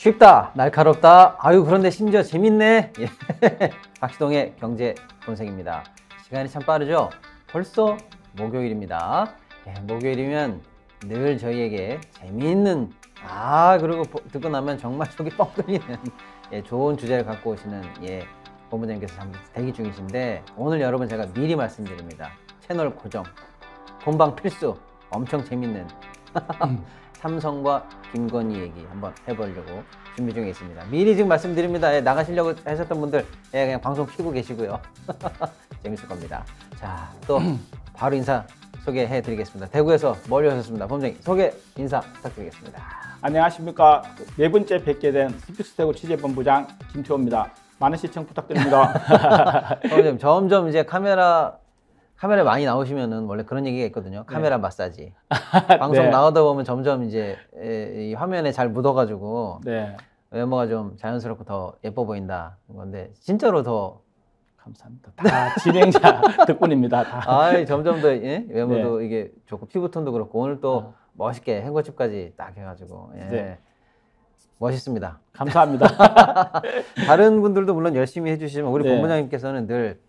쉽다, 날카롭다, 아유 그런데 심지어 재밌네. 예. 박시동의 경제 본색입니다. 시간이 참 빠르죠? 벌써 목요일입니다. 예, 목요일이면 늘 저희에게 재미있는 그리고 듣고 나면 정말 속이 뻥 뚫리는 좋은 주제를 갖고 오시는 본부장님께서 잠시 대기 중이신데, 오늘 여러분 제가 미리 말씀드립니다. 채널 고정, 본방 필수, 엄청 재밌는 삼성과 김건희 얘기 한번 해보려고 준비 중에 있습니다. 미리 지금 말씀드립니다. 나가시려고 하셨던 분들 그냥 방송 켜고 계시고요. 재밌을 겁니다. 자, 또 바로 인사 소개해 드리겠습니다. 대구에서 멀리 오셨습니다. 본부장님 소개 인사 부탁드리겠습니다. 안녕하십니까. 네 번째 뵙게 된 스픽스 대구 취재본부장 김태호입니다. 많은 시청 부탁드립니다. 본부장님 점점 이제 카메라에 많이 나오시면은 원래 그런 얘기가 있거든요. 카메라 마사지. 방송 나오다 보면 점점 이제 이 화면에 잘 묻어가지고 외모가 좀 자연스럽고 더 예뻐 보인다. 건데 진짜로 더 감사합니다. 다 진행자 덕분입니다. 다. 점점 더 외모도 이게 좋고 피부톤도 그렇고 오늘 또 멋있게 행거칩까지 딱 해가지고 멋있습니다. 감사합니다. 다른 분들도 물론 열심히 해주시지만 우리 본부장님께서는 늘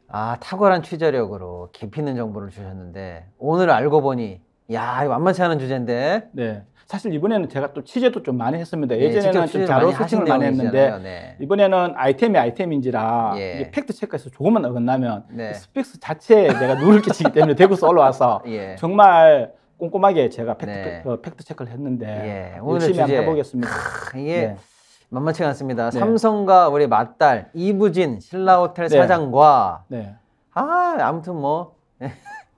탁월한 취재력으로 깊이 있는 정보를 주셨는데, 오늘 알고 보니 이거 만만치 않은 주제인데. 네. 사실 이번에는 제가 또 취재도 좀 많이 했습니다. 예전에는 좀 자료 서칭을 많이 했는데 이번에는 아이템인지라 이게 팩트 체크에서 조금만 어긋나면 스픽스 자체에 내가 누를 끼치기 때문에 대구에서 올라와서 정말 꼼꼼하게 제가 팩트 체크를 했는데 열심히 한번 해보겠습니다. 이게 만만치 않습니다. 삼성과 우리 맏딸 이부진 신라호텔 사장과 아무튼 뭐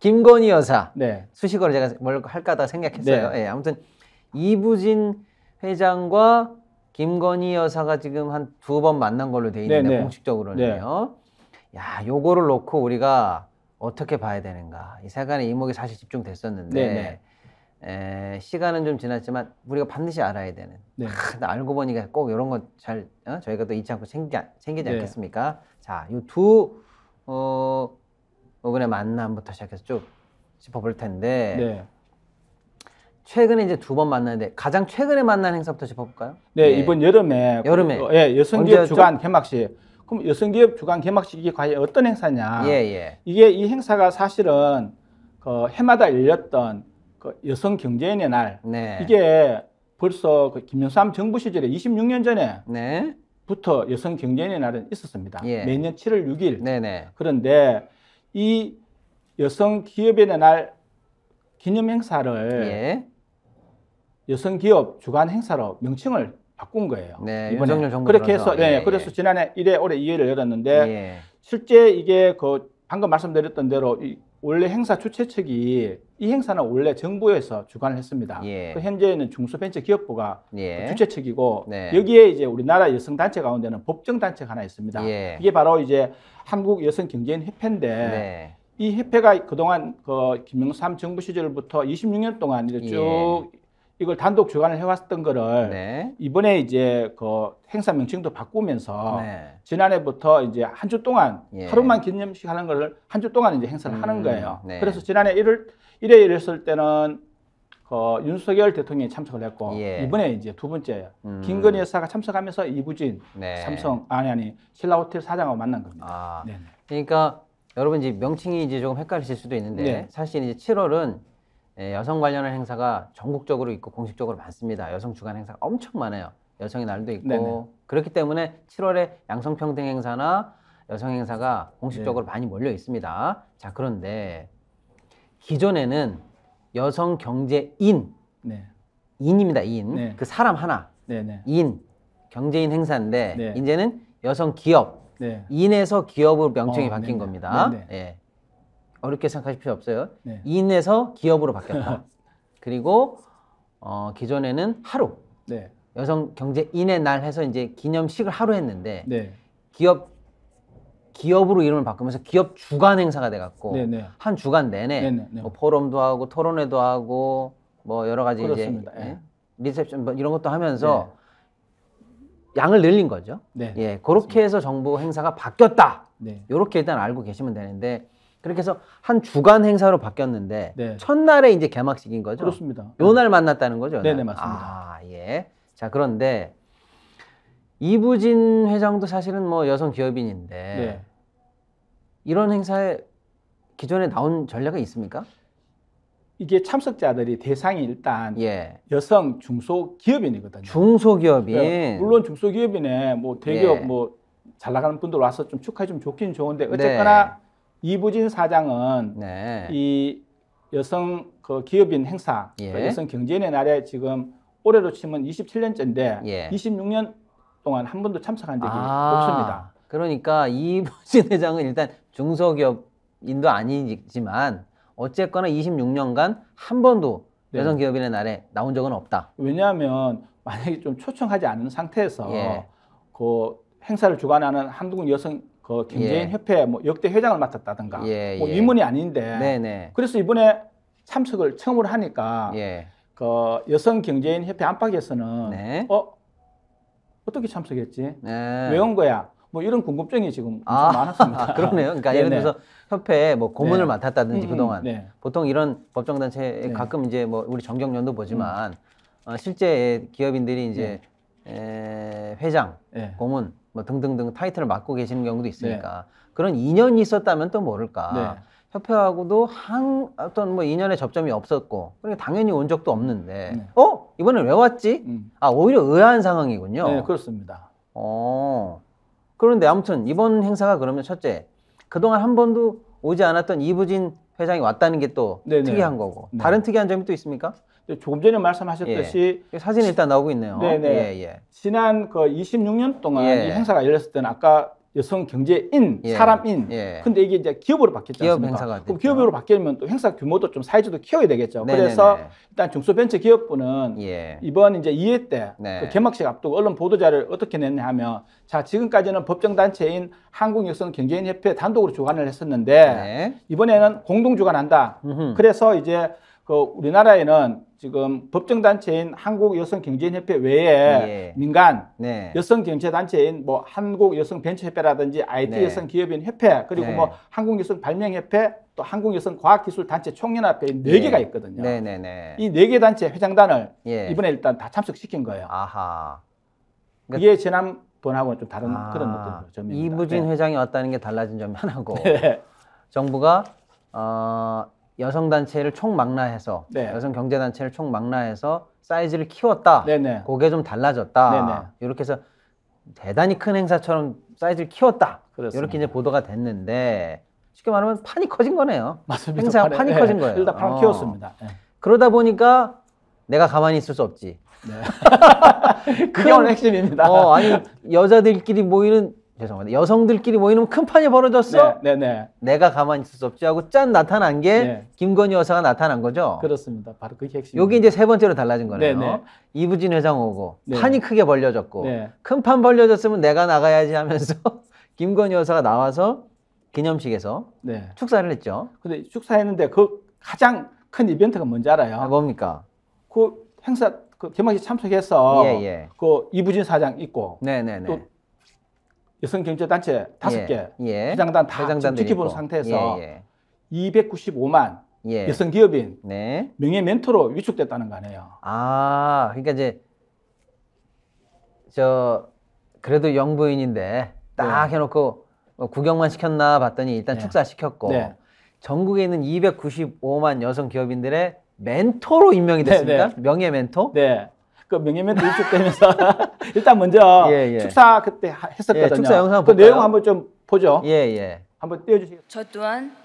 김건희 여사 수식어를 제가 뭘 할까 하다가 생각했어요. 아무튼 이부진 회장과 김건희 여사가 지금 한 2번 만난 걸로 돼 있는데 공식적으로는요. 요거를 놓고 우리가 어떻게 봐야 되는가, 이 세간의 이목이 사실 집중됐었는데 시간은 좀 지났지만 우리가 반드시 알아야 되는 알고 보니까 꼭 이런 거 잘 저희가 또 잊지 않고 챙기지 않겠습니까? 자, 이 두 부분의 만남부터 시작해서 쭉 짚어볼 텐데 최근에 이제 2번 만났는데 가장 최근에 만난 행사부터 짚어볼까요? 이번 여름에 여성기업 주간 개막식. 그럼 여성기업 주간 개막식이 과연 어떤 행사냐? 이게 이 행사가 사실은 그 해마다 열렸던 그 여성 경제인의 날, 이게 벌써 그 김영삼 정부 시절에 26년 전에부터 여성 경제인의 날은 있었습니다. 매년 7월 6일. 그런데 이 여성 기업인의 날 기념 행사를 여성기업 주간 행사로 명칭을 바꾼 거예요. 윤석열 정부 그렇게 해서 그래서 지난해 1회 올해 2회를 열었는데 실제 이게 그 방금 말씀드렸던 대로 원래 행사 주최 측이 이 행사는 원래 정부에서 주관을 했습니다. 그 현재는 중소벤처기업부가 주최 측이고 여기에 이제 우리나라 여성 단체 가운데는 법정 단체가 하나 있습니다. 이게 바로 이제 한국 여성 경제인 협회인데 이 협회가 그동안 그 김영삼 정부 시절부터 26년 동안 이제 쭉 이걸 단독 주관을 해왔던 거를 이번에 이제 그 행사 명칭도 바꾸면서 지난해부터 이제 한 주 동안 하루만 기념식 하는 거를 한 주 동안 이제 행사를 하는 거예요. 그래서 지난해 1회 열렸을 때는 그 윤석열 대통령이 참석을 했고 이번에 이제 두 번째 김건희 여사가 참석하면서 이부진 삼성 신라호텔 사장하고 만난 겁니다. 그러니까 여러분 이제 명칭이 이제 조금 헷갈리실 수도 있는데 사실 이제 7월은 여성 관련한 행사가 전국적으로 있고 공식적으로 많습니다. 여성 주간 행사가 엄청 많아요. 여성의 날도 있고 그렇기 때문에 7월에 양성평등 행사나 여성 행사가 공식적으로 많이 몰려 있습니다. 자, 그런데 기존에는 여성 경제인 인입니다. 인 그 사람 하나 인 경제인 행사인데 이제는 여성 기업 인에서 기업으로 명칭이 바뀐 겁니다. 어렵게 생각하실 필요 없어요. 인에서 기업으로 바뀌었다. 그리고 기존에는 하루 여성 경제인의 날 해서 이제 기념식을 하루 했는데 기업으로 이름을 바꾸면서 기업 주간 행사가 돼갖고 한 주간 내내 뭐 포럼도 하고 토론회도 하고 뭐 여러 가지 이제 리셉션 뭐 이런 것도 하면서 양을 늘린 거죠. 그렇게 해서 정부 행사가 바뀌었다. 이렇게 일단 알고 계시면 되는데, 그렇게 해서 한 주간 행사로 바뀌었는데 첫날에 이제 개막식인 거죠. 그렇습니다. 요 날 만났다는 거죠. 네네, 맞습니다. 자, 자, 그런데 이부진 회장도 사실은 뭐 여성 기업인인데 네. 이런 행사에 기존에 나온 전례가 있습니까? 이게 참석자들이 대상이 일단 예. 여성 중소기업인이거든요. 중소기업인. 네. 물론 중소기업인에 뭐 대기업 예. 뭐 잘 나가는 분들 와서 좀 축하해 주면 좋긴 좋은데 어쨌거나 네. 이부진 사장은 네. 이 여성 그 기업인 행사, 예. 그 여성 경제인의 날에 지금 올해로 치면 27년째인데 예. 26년 동안 한 번도 참석한 적이 없습니다. 그러니까 이부진 회장은 일단 중소기업인도 아니지만 어쨌거나 26년간 한 번도 네. 여성 기업인의 날에 나온 적은 없다. 왜냐하면 만약에 좀 초청하지 않은 상태에서 예. 그 행사를 주관하는 한국 여성 그 경제인 협회 뭐 역대 회장을 맡았다든가 뭐 위문이 아닌데 네네. 그래서 이번에 참석을 처음으로 하니까 그 여성 경제인 협회 안팎에서는 네. 어떻게 참석했지? 네. 왜 온 거야? 뭐 이런 궁금증이 지금 엄청 많았습니다. 그러네요. 그러니까 예를 들어서 협회에 뭐 고문을 맡았다든지 그동안 보통 이런 법정단체에 가끔 이제 뭐 우리 정경련도 보지만 실제 기업인들이 이제 회장, 고문 뭐 등등등 타이틀을 맡고 계시는 경우도 있으니까 그런 인연이 있었다면 또 모를까. 협회하고도 어떤 뭐 인연의 접점이 없었고 그러니까 당연히 온 적도 없는데 이번엔 왜 왔지? 오히려 의아한 상황이군요. 네, 그렇습니다. 그런데 아무튼 이번 행사가 그러면 첫째 그동안 한 번도 오지 않았던 이부진 회장이 왔다는 게 또 특이한 거고 다른 특이한 점이 또 있습니까? 조금 전에 말씀하셨듯이 사진이 일단 나오고 있네요. 지난 그 26년 동안 이 행사가 열렸을 때는 아까 여성 경제인, 사람인. 근데 이게 이제 기업으로 바뀌었지 않습니까? 그럼 기업으로 바뀌면 또 행사 규모도 좀 사이즈도 키워야 되겠죠. 그래서 일단 중소벤처기업부는 이번 이제 2회 때 그 개막식 앞두고 언론 보도자를 어떻게 냈냐 하면 자, 지금까지는 법정단체인 한국여성경제인협회 단독으로 주관을 했었는데 이번에는 공동 주관한다. 그래서 이제 그 우리나라에는 지금 법정단체인 한국여성경제인협회 외에 민간 여성경제단체인 뭐 한국여성벤처협회라든지 IT 여성기업인협회 그리고 뭐 한국여성발명협회 또 한국여성과학기술단체 총연합회 4개가 있거든요. 이 4개 단체 회장단을 이번에 일단 다 참석시킨 거예요. 이게 지난번하고는 좀 다른 그런 어떤 점입니다. 이부진 회장이 왔다는 게 달라진 점이 하나고 정부가 여성단체를 총망라해서 여성경제단체를 총망라해서 사이즈를 키웠다. 그게 좀 달라졌다. 이렇게 해서 대단히 큰 행사처럼 사이즈를 키웠다. 이렇게 이제 보도가 됐는데 쉽게 말하면 판이 커진 거네요. 맞습니다. 행사가 판이 커진 거예요. 일단 판을 키웠습니다. 그러다 보니까 내가 가만히 있을 수 없지. 그게 오늘 핵심입니다. 아니 여자들끼리 모이는 죄송합니다. 여성들끼리 모이는 큰 판이 벌어졌어? 내가 가만히 있을 수 없지 하고 짠 나타난 게 김건희 여사가 나타난 거죠? 그렇습니다. 바로 그게 핵심입니다. 여기 이제 세 번째로 달라진 거네요. 이부진 회장 오고 판이 크게 벌려졌고 큰 판 벌려졌으면 내가 나가야지 하면서 김건희 여사가 나와서 기념식에서 축사를 했죠. 근데 축사했는데 그 가장 큰 이벤트가 뭔지 알아요? 뭡니까? 그 행사 그 개막식 참석해서 그 이부진 사장 있고 또 여성경제단체 5개 회장단 다 지켜본 상태에서 295만 여성기업인 명예 멘토로 위축됐다는 거 아니에요. 그러니까 이제 그래도 영부인인데 딱 해놓고 구경만 시켰나 봤더니 일단 축사시켰고 전국에 있는 295만 여성기업인들의 멘토로 임명이 됐습니까? 명예 멘토? 그 명예멘토 위축되면서 일단 먼저 축사 그때 했었거든요. 축사 영상 그 내용 한번 좀 보죠. 한번 띄워주시겠어요? 저 또한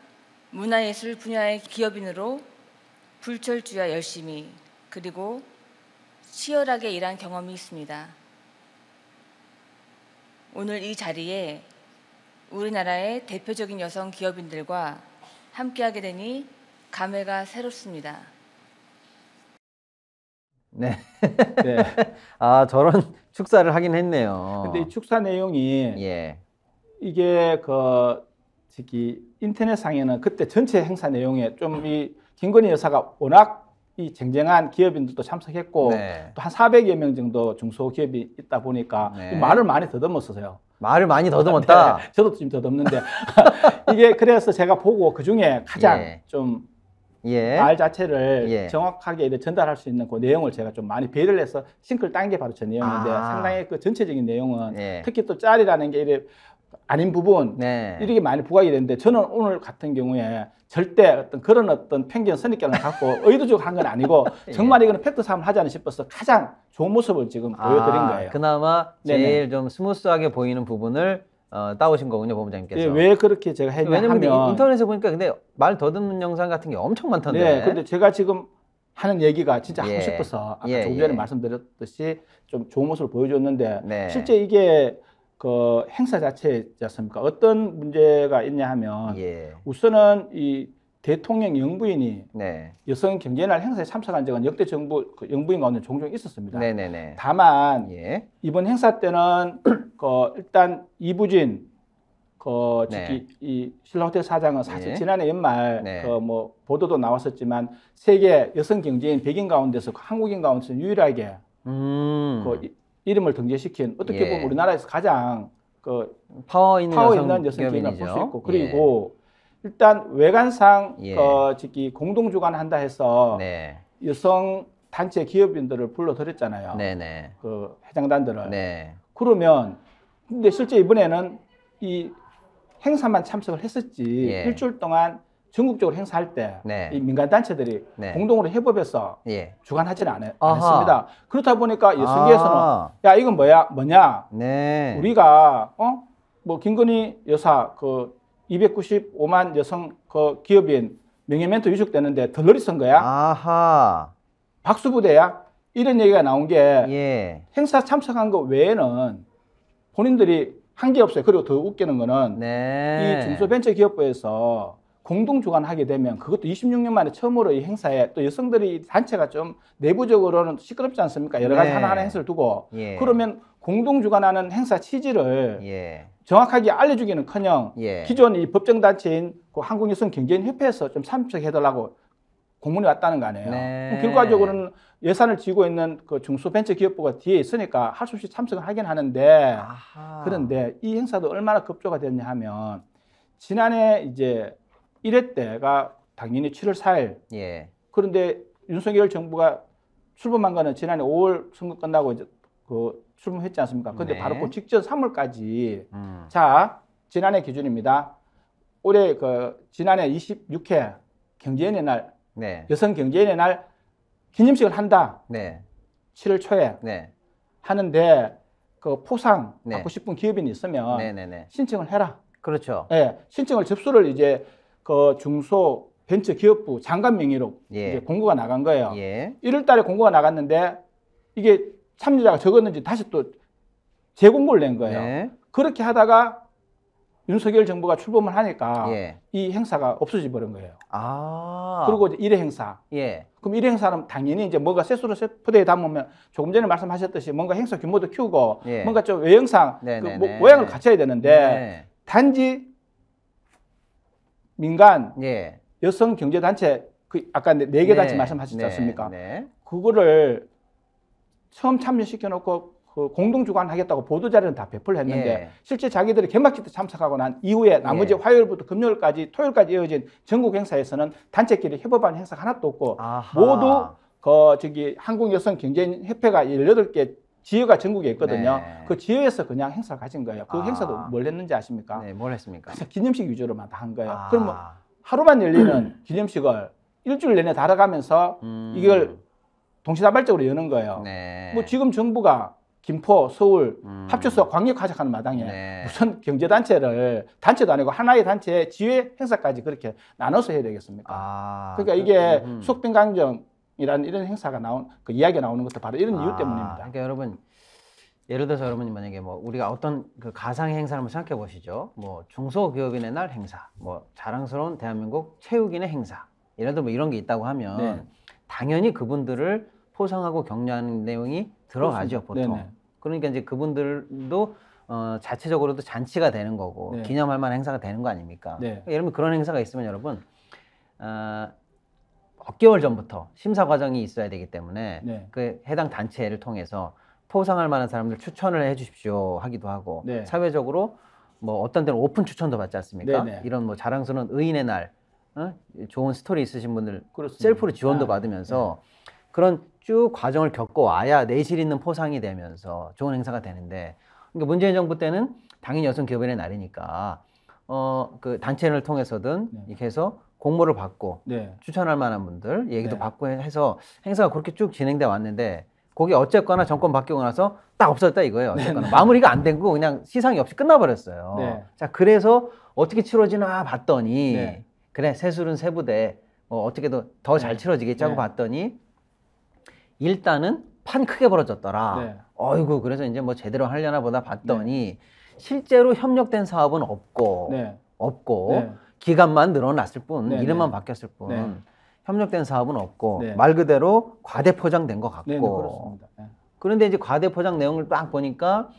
문화예술 분야의 기업인으로 불철주야 열심히 그리고 치열하게 일한 경험이 있습니다. 오늘 이 자리에 우리나라의 대표적인 여성 기업인들과 함께하게 되니 감회가 새롭습니다. 저런 축사를 하긴 했네요. 근데 이 축사 내용이 이게 인터넷상에는 그때 전체 행사 내용에 좀 이 김건희 여사가 워낙 이 쟁쟁한 기업인들도 참석했고 또 한 400여 명 정도 중소기업이 있다 보니까 말을 많이 더듬었어요. 말을 많이 더듬었다? 저도 좀 더듬는데 이게 그래서 제가 보고 그 중에 가장 좀 말 자체를 정확하게 이렇게 전달할 수 있는 그 내용을 제가 좀 많이 배려를 해서 싱크를 딴 게 바로 저 내용인데 상당히 그 전체적인 내용은 특히 또 짤이라는 게 이래 아닌 부분 이렇게 많이 부각이 되는데 저는 오늘 같은 경우에 절대 어떤 그런 어떤 편견 선입견을 갖고 의도적으로 한 건 아니고 정말 이거는 팩트 싸움을 하지 않나 싶어서 가장 좋은 모습을 지금 보여드린 거예요. 그나마 제일 좀 스무스하게 보이는 부분을 따오신 거군요, 본부장님께서. 왜 그렇게 제가 했냐 왜냐면 하면 인터넷에 보니까 근데 말 더듬는 영상 같은 게 엄청 많던데. 네, 근데 제가 지금 하는 얘기가 진짜 하고 싶어서 아까 조금 전에 말씀드렸듯이 좀 좋은 모습을 보여줬는데 실제 이게 그 행사 자체지 않습니까? 어떤 문제가 있냐 하면 우선은 이 대통령 영부인이 여성 경제날 행사에 참석한 적은 역대 정부 그 영부인 가운데 종종 있었습니다. 다만 이번 행사 때는 그 일단 이부진 그 특히 이 신라호텔 사장은 사실 지난해 연말 그 뭐 보도도 나왔었지만 세계 여성 경제인 100인 가운데서 한국인 가운데서 유일하게 그 이름을 등재시킨 어떻게 보면 우리나라에서 가장 그 파워 있는 여성 기업인이라고 볼 수 있고 그리고 일단 외관상 그 공동 주관한다 해서 여성 단체 기업인들을 불러들였잖아요. 그 회장단들을. 그러면 근데 실제 이번에는 이 행사만 참석을 했었지 일주일 동안 전국적으로 행사할 때 이 민간 단체들이 공동으로 협업해서 주관하지는 않았습니다. 그렇다 보니까 여성계에서는 야 이건 뭐냐 우리가 뭐 김건희 여사 그 295만 여성 그 기업인 명예멘토 유축되는데 덜러리 쓴 거야? 박수부대야? 이런 얘기가 나온 게 행사 참석한 거 외에는 본인들이 한 게 없어요. 그리고 더 웃기는 거는 이 중소벤처기업부에서 공동 주관하게 되면 그것도 26년 만에 처음으로 이 행사에 또 여성들이 단체가 좀 내부적으로는 시끄럽지 않습니까? 여러 가지 하나하나 행사를 두고 그러면 공동 주관하는 행사 취지를 정확하게 알려주기는커녕 기존 이 법정단체인 그 한국여성경제인협회에서 좀 참석해달라고 공문이 왔다는 거 아니에요. 그럼 결과적으로는 예산을 쥐고 있는 그 중소벤처기업부가 뒤에 있으니까 할 수 없이 참석을 하긴 하는데 그런데 이 행사도 얼마나 급조가 됐냐 하면 지난해 이제 1회 때가 당연히 7월 4일 그런데 윤석열 정부가 출범한 거는 지난해 5월 선거 끝나고 이제 그 출범했지 않습니까? 근데 바로 그 직전 3월까지 자 지난해 기준입니다. 올해 그 지난해 26회 경제인의 날 여성 경제인의 날 기념식을 한다. 7월 초에 하는데 그 포상 받고 싶은 기업인이 있으면 신청을 해라. 그렇죠. 신청을 접수를 이제 그 중소 벤처 기업부 장관 명의로 이제 공고가 나간 거예요. 1월 달에 공고가 나갔는데 이게 참여자가 적었는지 다시 또 재공고를 낸 거예요. 그렇게 하다가 윤석열 정부가 출범을 하니까 이 행사가 없어져 버린 거예요. 그리고 이제 1회 행사. 그럼 1회 행사는 당연히 이제 뭔가 세수로 세포대에 담으면 조금 전에 말씀하셨듯이 뭔가 행사 규모도 키우고 뭔가 좀 외형상 그 모양을 갖춰야 되는데 단지 민간 여성 경제단체 그 아까 4개 단체 말씀하셨지 않습니까? 그거를 처음 참여시켜 놓고 그 공동주관 하겠다고 보도자료는 다 배포를 했는데 실제 자기들이 개막식 때 참석하고 난 이후에 나머지 화요일부터 금요일까지 토요일까지 이어진 전국 행사에서는 단체끼리 협업하는 행사가 하나도 없고 모두 그 저기 한국여성경제인협회가 18개 지회가 전국에 있거든요. 그 지회에서 그냥 행사를 가진 거예요. 그 행사도 뭘 했는지 아십니까? 뭘 했습니까? 그래서 기념식 위주로만 다 한 거예요. 그럼 뭐 하루만 열리는 기념식을 일주일 내내 다뤄가면서 이걸 동시다발적으로 여는 거예요. 뭐 지금 정부가 김포, 서울 합쳐서 광역화작하는 마당에 무슨 경제단체를 단체도 아니고 하나의 단체 지회 행사까지 그렇게 나눠서 해야 되겠습니까? 그러니까 이게 속빈강정이라는 이런 행사가 나온 그 이야기가 나오는 것도 바로 이런 이유 때문입니다. 그러니까 여러분 예를 들어서 여러분이 만약에 뭐 우리가 어떤 그 가상 행사를 한번 생각해 보시죠. 뭐 중소기업인의 날 행사, 뭐 자랑스러운 대한민국 체육인의 행사, 예를 들어 뭐 이런 게 있다고 하면 당연히 그분들을 포상하고 격려하는 내용이 들어가죠, 보통. 그러니까 이제 그분들도 자체적으로도 잔치가 되는 거고 기념할 만한 행사가 되는 거 아닙니까? 예를 들면 그런 행사가 있으면 여러분 몇 개월 전부터 심사 과정이 있어야 되기 때문에 그 해당 단체를 통해서 포상할 만한 사람들 추천을 해 주십시오 하기도 하고 사회적으로 뭐 어떤 때는 오픈 추천도 받지 않습니까? 이런 뭐 자랑스러운 의인의 날 좋은 스토리 있으신 분들 그렇습니다. 셀프로 지원도 받으면서 그런 쭉 과정을 겪고 와야 내실 있는 포상이 되면서 좋은 행사가 되는데, 그러니까 문재인 정부 때는 당연히 여성 기업인의 날이니까 그 단체를 통해서든 이렇게 해서 공모를 받고 추천할 만한 분들 얘기도 받고 해서 행사가 그렇게 쭉 진행돼 왔는데, 거기 어쨌거나 정권 바뀌고 나서 딱 없어졌다 이거예요. 어쨌거나 마무리가 안 된 거 그냥 시상이 없이 끝나버렸어요. 자, 그래서 어떻게 치러지나 봤더니 그래, 새술은 새부대 어떻게든 더 잘 치러지겠지 하고 봤더니 일단은 판 크게 벌어졌더라. 어이구, 그래서 이제 뭐 제대로 하려나 보다 봤더니 실제로 협력된 사업은 없고 기간만 늘어났을 뿐, 이름만 바뀌었을 뿐 협력된 사업은 없고 말 그대로 과대포장된 것 같고. 그렇습니다. 그런데 이제 과대포장 내용을 딱 보니까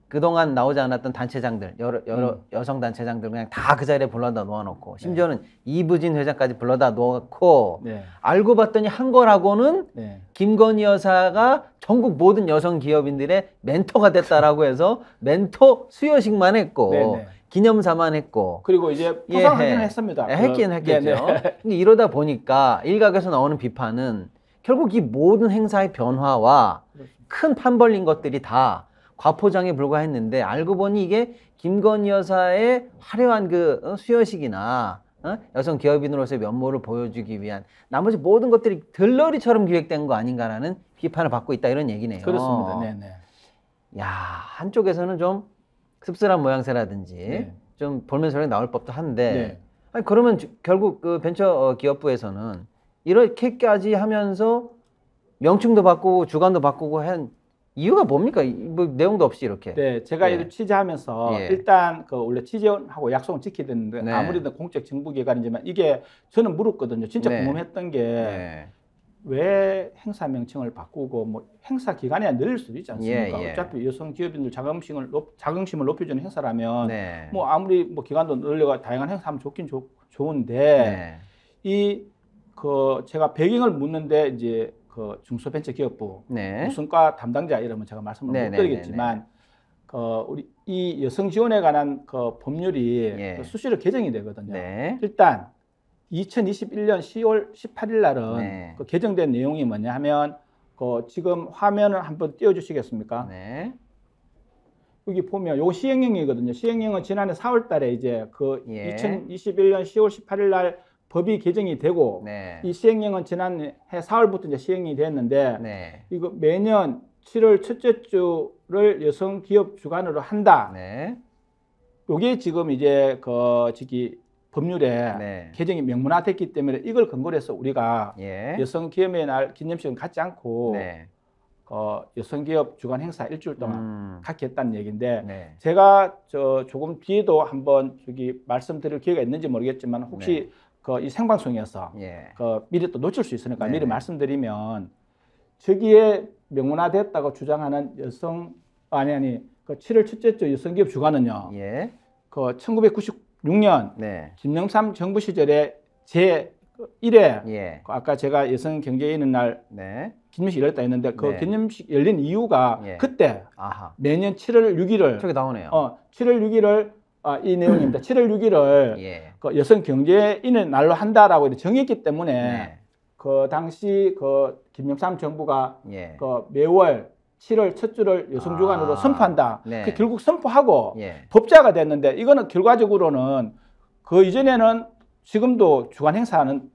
그동안 나오지 않았던 단체장들, 여러 여성 단체장들 그냥 다 그 자리에 불러다 놓아놓고, 심지어는 이부진 회장까지 불러다 놓고, 알고 봤더니 한 거라고는 김건희 여사가 전국 모든 여성 기업인들의 멘토가 됐다라고 해서 멘토 수여식만 했고 기념사만 했고, 그리고 이제 포상하기는 했습니다. 했겠죠. 근데 이러다 보니까 일각에서 나오는 비판은 결국 이 모든 행사의 변화와 큰 판 벌린 것들이 다 과포장에 불과했는데, 알고 보니 이게 김건희 여사의 화려한 그 수여식이나 여성 기업인으로서의 면모를 보여주기 위한 나머지 모든 것들이 들러리처럼 기획된 거 아닌가라는 비판을 받고 있다, 이런 얘기네요. 그렇습니다. 야, 한쪽에서는 좀 씁쓸한 모양새라든지 좀 볼멘 소리가 나올 법도 한데, 아니, 그러면 결국 그 벤처 기업부에서는 이렇게까지 하면서 명칭도 바꾸고 주관도 바꾸고 한 이유가 뭡니까? 뭐 내용도 없이 이렇게. 제가 이를 취재하면서 일단 그 원래 취재하고 약속은 지켜야 되는데 아무래도 공적 정부기관이지만 이게 저는 물었거든요. 진짜 궁금했던 게 왜 행사 명칭을 바꾸고 뭐 행사 기간이 늘릴 수도 있지 않습니까? 어차피 여성 기업인들 자긍심을 높여주는 행사라면 뭐 아무리 뭐 기간도 늘려가 다양한 행사하면 좋긴 좋은데 제가 배경을 묻는데 이제 그 중소벤처기업부 우선과 담당자 이러면 제가 말씀을 못 드리겠지만 우리 이 여성 지원에 관한 그 법률이 수시로 개정이 되거든요. 일단 2021년 10월 18일 날은 그 개정된 내용이 뭐냐 하면 그 지금 화면을 한번 띄워주시겠습니까? 여기 보면 요거 시행령이거든요. 시행령은 지난해 4월 달에 이제 그 2021년 10월 18일 날 법이 개정이 되고 이 시행령은 지난해 4월부터 이제 시행이 됐는데 이거 매년 7월 첫째 주를 여성 기업 주관으로 한다. 요게 지금 이제 그 법률에 개정이 명문화됐기 때문에 이걸 근거로 해서 우리가 여성 기업의 날 기념식은 갖지 않고 여성 기업 주관 행사 일주일 동안 갖게 했다는 얘기인데 제가 조금 뒤에도 한번 말씀드릴 기회가 있는지 모르겠지만 혹시 이 생방송이어서 미리 또 놓칠 수 있으니까 미리 말씀드리면, 저기에 명문화됐다고 주장하는 여성 그 7월 첫째 주 여성기업 주관은요, 그 1996년 김영삼 정부 시절에 제1회 아까 제가 여성 경제인의 날 기념식 열렸다 했는데 그 기념식 열린 이유가 그때 매년 7월 6일을 저기 나오네요. 7월 6일을 이 내용입니다. 7월 6일을 그 여성 경제인의 날로 한다라고 정했기 때문에 그 당시 그 김영삼 정부가 그 매월 7월 첫 주를 여성 주간으로 선포한다. 그 결국 선포하고 법제화가 됐는데, 이거는 결과적으로는 그 이전에는 지금도 주간 행사는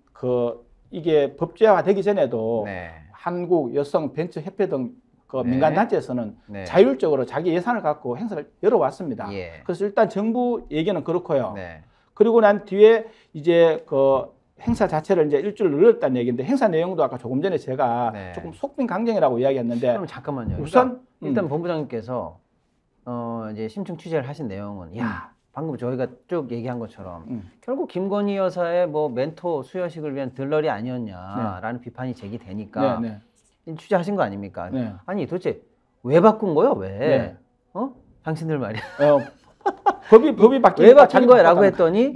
이게 법제화 되기 전에도 한국 여성 벤처 협회 등 그 민간 단체에서는 자율적으로 자기 예산을 갖고 행사를 열어왔습니다. 그래서 일단 정부 얘기는 그렇고요. 그리고 난 뒤에 이제 그 행사 자체를 이제 일주일 늘렸다는 얘기인데, 행사 내용도 아까 조금 전에 제가 조금 속빈 강정이라고 이야기했는데, 그럼 잠깐만요. 우선 일단 본부장님께서 이제 심층 취재를 하신 내용은 방금 저희가 쭉 얘기한 것처럼 결국 김건희 여사의 뭐 멘토 수여식을 위한 들러리 아니었냐라는 비판이 제기되니까 취재하신 거 아닙니까? 아니 도대체 왜 바꾼 거예요? 왜? 당신들 말이야. 법이 바뀌니까 왜 바뀐 거야라고 했더니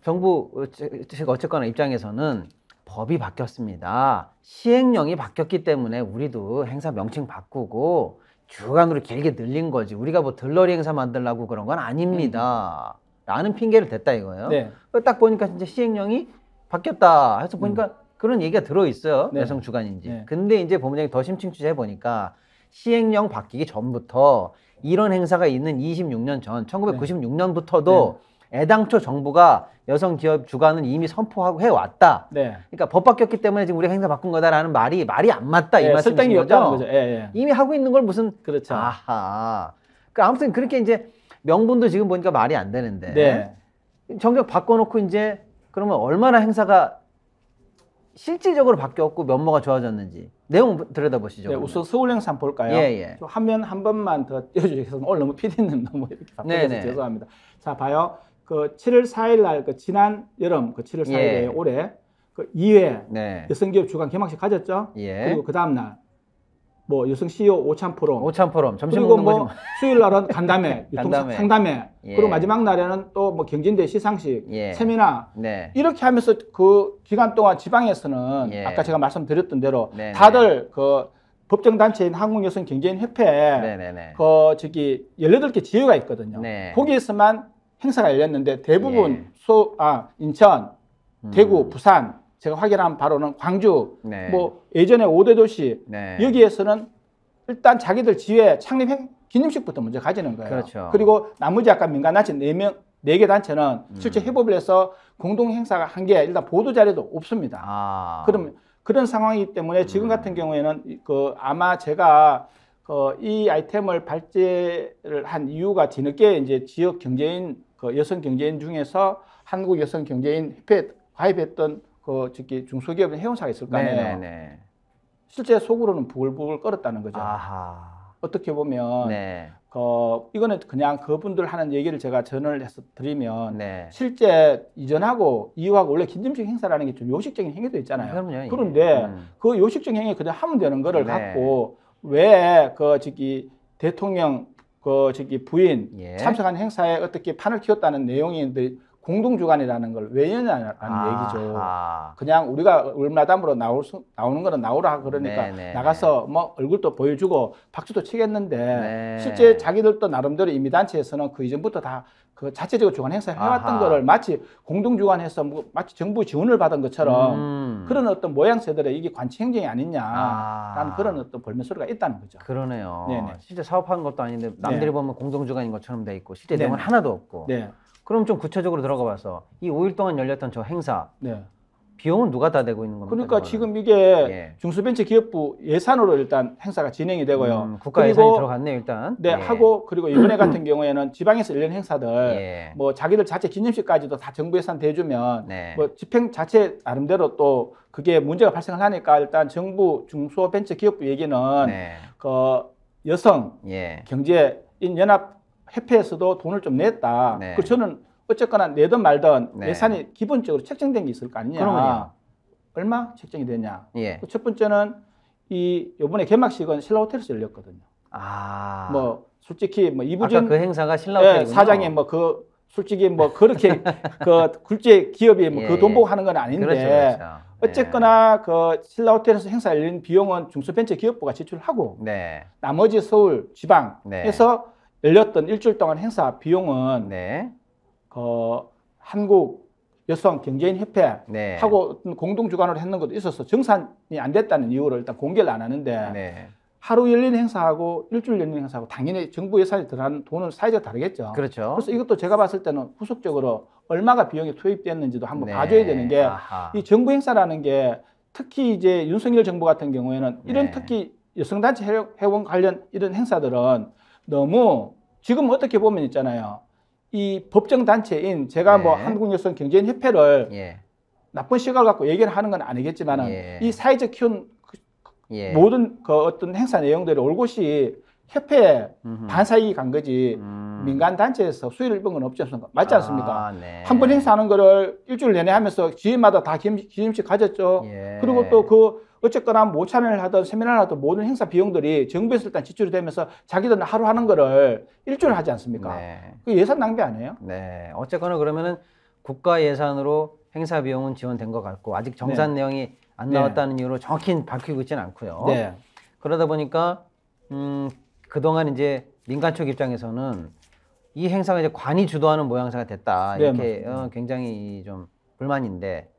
정부 측 어쨌거나 입장에서는 법이 바뀌었습니다. 시행령이 바뀌었기 때문에 우리도 행사 명칭 바꾸고 주간으로 길게 늘린 거지, 우리가 뭐 들러리 행사 만들려고 그런 건 아닙니다. 라는 핑계를 댔다 이거예요. 네. 딱 보니까 진짜 시행령이 바뀌었다 해서 보니까 그런 얘기가 들어있어요. 네. 여성 주간인지. 네. 근데 이제 본부장이 더 심층 취재해보니까 시행령 바뀌기 전부터 이런 행사가 있는 26년 전 1996년부터도 애당초 정부가 여성 기업 주간은 이미 선포하고 해왔다. 네. 그러니까 법 바뀌었기 때문에 지금 우리가 행사 바꾼 거다라는 말이 안 맞다 이 설득이 말씀이신 없다는 거죠? 거죠. 예. 이미 하고 있는 걸 무슨 그렇죠. 아하. 그러니까 아무튼 그렇게 이제 명분도 지금 보니까 말이 안 되는데 네. 정작 바꿔놓고 이제 그러면 얼마나 행사가 실질적으로 바뀌었고 면모가 좋아졌는지 내용 들여다보시죠. 네, 우선 서울 행사 한번 볼까요? 예. 화면 한 번만 더 띄워주시겠습니까? 오늘 너무 PD님 너무 이렇게 바쁘셔서 죄송합니다. 자, 봐요. 그 7월 4일 날 그 지난 여름 그 7월 4일에 올해 그 2회 여성기업 주간 개막식 가졌죠? 그리고 그 다음 날 뭐 여성 CEO 오찬 포럼, 점심 그리고 먹는 뭐 거지. 수요일 날은 간담회, 상담회, 그리고 마지막 날에는 또 뭐 경진대 시상식, 세미나 이렇게 하면서 그 기간 동안 지방에서는 아까 제가 말씀드렸던 대로 다들 그 법정 단체인 한국여성경제인협회 그 저기 18개 지회가 있거든요. 거기에서만 행사가 열렸는데 대부분 인천, 대구, 부산 제가 확인한 바로는 광주, 뭐 예전에 5대 도시 여기에서는 일단 자기들 지회 창립 기념식부터 먼저 가지는 거예요. 그렇죠. 그리고 나머지 아까 민간단체 4개 단체는 실제 협업을 해서 공동 행사가 한 게 일단 보도 자료도 없습니다. 그럼 그런 상황이기 때문에 지금 같은 경우에는 그 아마 제가 이 아이템을 발제를 한 이유가 뒤늦게 이제 지역 경제인 그 여성 경제인 중에서 한국 여성 경제인 협회에 가입했던 그 저기 중소기업 회원사가 있을 거 아니에요. 실제 속으로는 부글부글 끓었다는 거죠. 어떻게 보면 이거는 그냥 그분들 하는 얘기를 제가 전을 해서 드리면 실제 이전하고 이후하고 원래 긴점식 행사라는 게 좀 요식적인 행위도 있잖아요. 그런데 그 요식적인 행위 그냥 하면 되는 거를 갖고 왜 그 저기 대통령 그 저기 부인 참석한 행사에 어떻게 판을 키웠다는 내용이 공동주간이라는 걸 왜 여냐라는 얘기죠. 그냥 우리가 울마담으로 나오는 거는 나오라 그러니까 나가서 뭐 얼굴도 보여주고 박수도 치겠는데 실제 자기들도 나름대로 이미 단체에서는 그 이전부터 다 그 자체적으로 주간 행사를 해왔던 거를 마치 공동주간해서 뭐 마치 정부 지원을 받은 것처럼 그런 어떤 모양새들의 이게 관치 행정이 아니냐라는 그런 어떤 볼멘소리가 있다는 거죠. 그러네요. 실제 사업하는 것도 아닌데 남들이 보면 공동주간인 것처럼 돼 있고 실제 내용은 하나도 없고. 그럼 좀 구체적으로 들어가 봐서 이 5일 동안 열렸던 저 행사 비용은 누가 다 내고 있는 겁니까? 그러니까 지금 이게 중소벤처기업부 예산으로 일단 행사가 진행이 되고요. 국가 예산이 들어갔네요, 일단. 하고 그리고 이번에 같은 경우에는 지방에서 열린 행사들 뭐 자기들 자체 기념식까지도 다 정부 예산 대주면 뭐 집행 자체 나름대로 또 그게 문제가 발생을 하니까 일단 정부 중소벤처기업부 얘기는 그 여성 경제인 연합 협회에서도 돈을 좀 냈다. 그 저는 어쨌거나 내든 말든 예산이 기본적으로 책정된 게 있을 거 아니냐. 그러면요. 얼마 책정이 되냐. 첫 번째는 이번에 개막식은 신라호텔에서 열렸거든요. 뭐 솔직히 뭐 이부진 아까 그 행사가 신라호텔이군요. 사장이 뭐 그 솔직히 뭐 그렇게 그 굴제 기업이 뭐 그 돈 보고 하는 건 아닌데 어쨌거나 그 신라호텔에서 행사 열린 비용은 중소벤처기업부가 지출하고 나머지 서울 지방에서 열렸던 일주일 동안 행사 비용은 그 한국 여성 경제인 협회하고 어떤 공동주관으로 했는 것도 있어서 정산이 안 됐다는 이유로 일단 공개를 안 하는데 하루 열린 행사하고 일주일 열린 행사하고 당연히 정부 예산이 들어가는 돈은 사이즈가 다르겠죠. 그렇죠. 그래서 이것도 제가 봤을 때는 후속적으로 얼마가 비용이 투입됐는지도 한번 봐줘야 되는 게 이 정부 행사라는 게 특히 이제 윤석열 정부 같은 경우에는 이런 특히 여성단체 회원 관련 이런 행사들은 너무 지금 어떻게 보면 있잖아요. 이 법정 단체인 제가 뭐 한국여성경제인협회를 나쁜 시각을 갖고 얘기를 하는 건 아니겠지만 이 사회적 키운 모든 그 어떤 행사 내용들이 올곧이 협회에 반사이익이 간 거지 민간 단체에서 수혜를 입은 건 없지 않습니까? 맞지 않습니까? 한 번 행사하는 거를 일주일 내내 하면서 지회마다 다 기념식 가졌죠. 그리고 또 그 어쨌거나 모찬을 하든 세미나를 하든 모든 행사 비용들이 정부에서 일단 지출이 되면서 자기들은 하루 하는 거를 일주일 하지 않습니까? 그 예산 낭비 아니에요? 어쨌거나 그러면은 국가 예산으로 행사 비용은 지원된 것 같고 아직 정산 내용이 안 나왔다는 이유로 정확히 밝히고 있지는 않고요. 그러다 보니까 그동안 이제 민간 쪽 입장에서는 이 행사가 이제 관이 주도하는 모양새가 됐다. 네, 이렇게 굉장히 좀 불만인데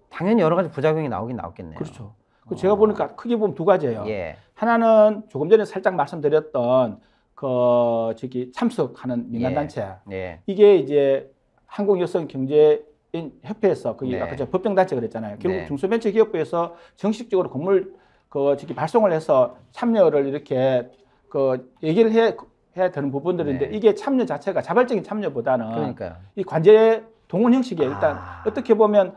당연히 여러 가지 부작용이 나오긴 나왔겠네요. 그렇죠. 제가 보니까 크게 보면 두 가지예요. 예. 하나는 조금 전에 살짝 말씀드렸던 참석하는 민간단체. 예. 이게 이제 한국여성경제인협회에서 네. 아까 제가 법정단체 그랬잖아요. 결국 네. 중소벤처기업부에서 정식적으로 건물 발송을 해서 참여를 이렇게 얘기를 해야 되는 부분들인데 네. 이게 참여 자체가 자발적인 참여보다는 그러니까요. 이 관제 동원 형식에 일단 어떻게 보면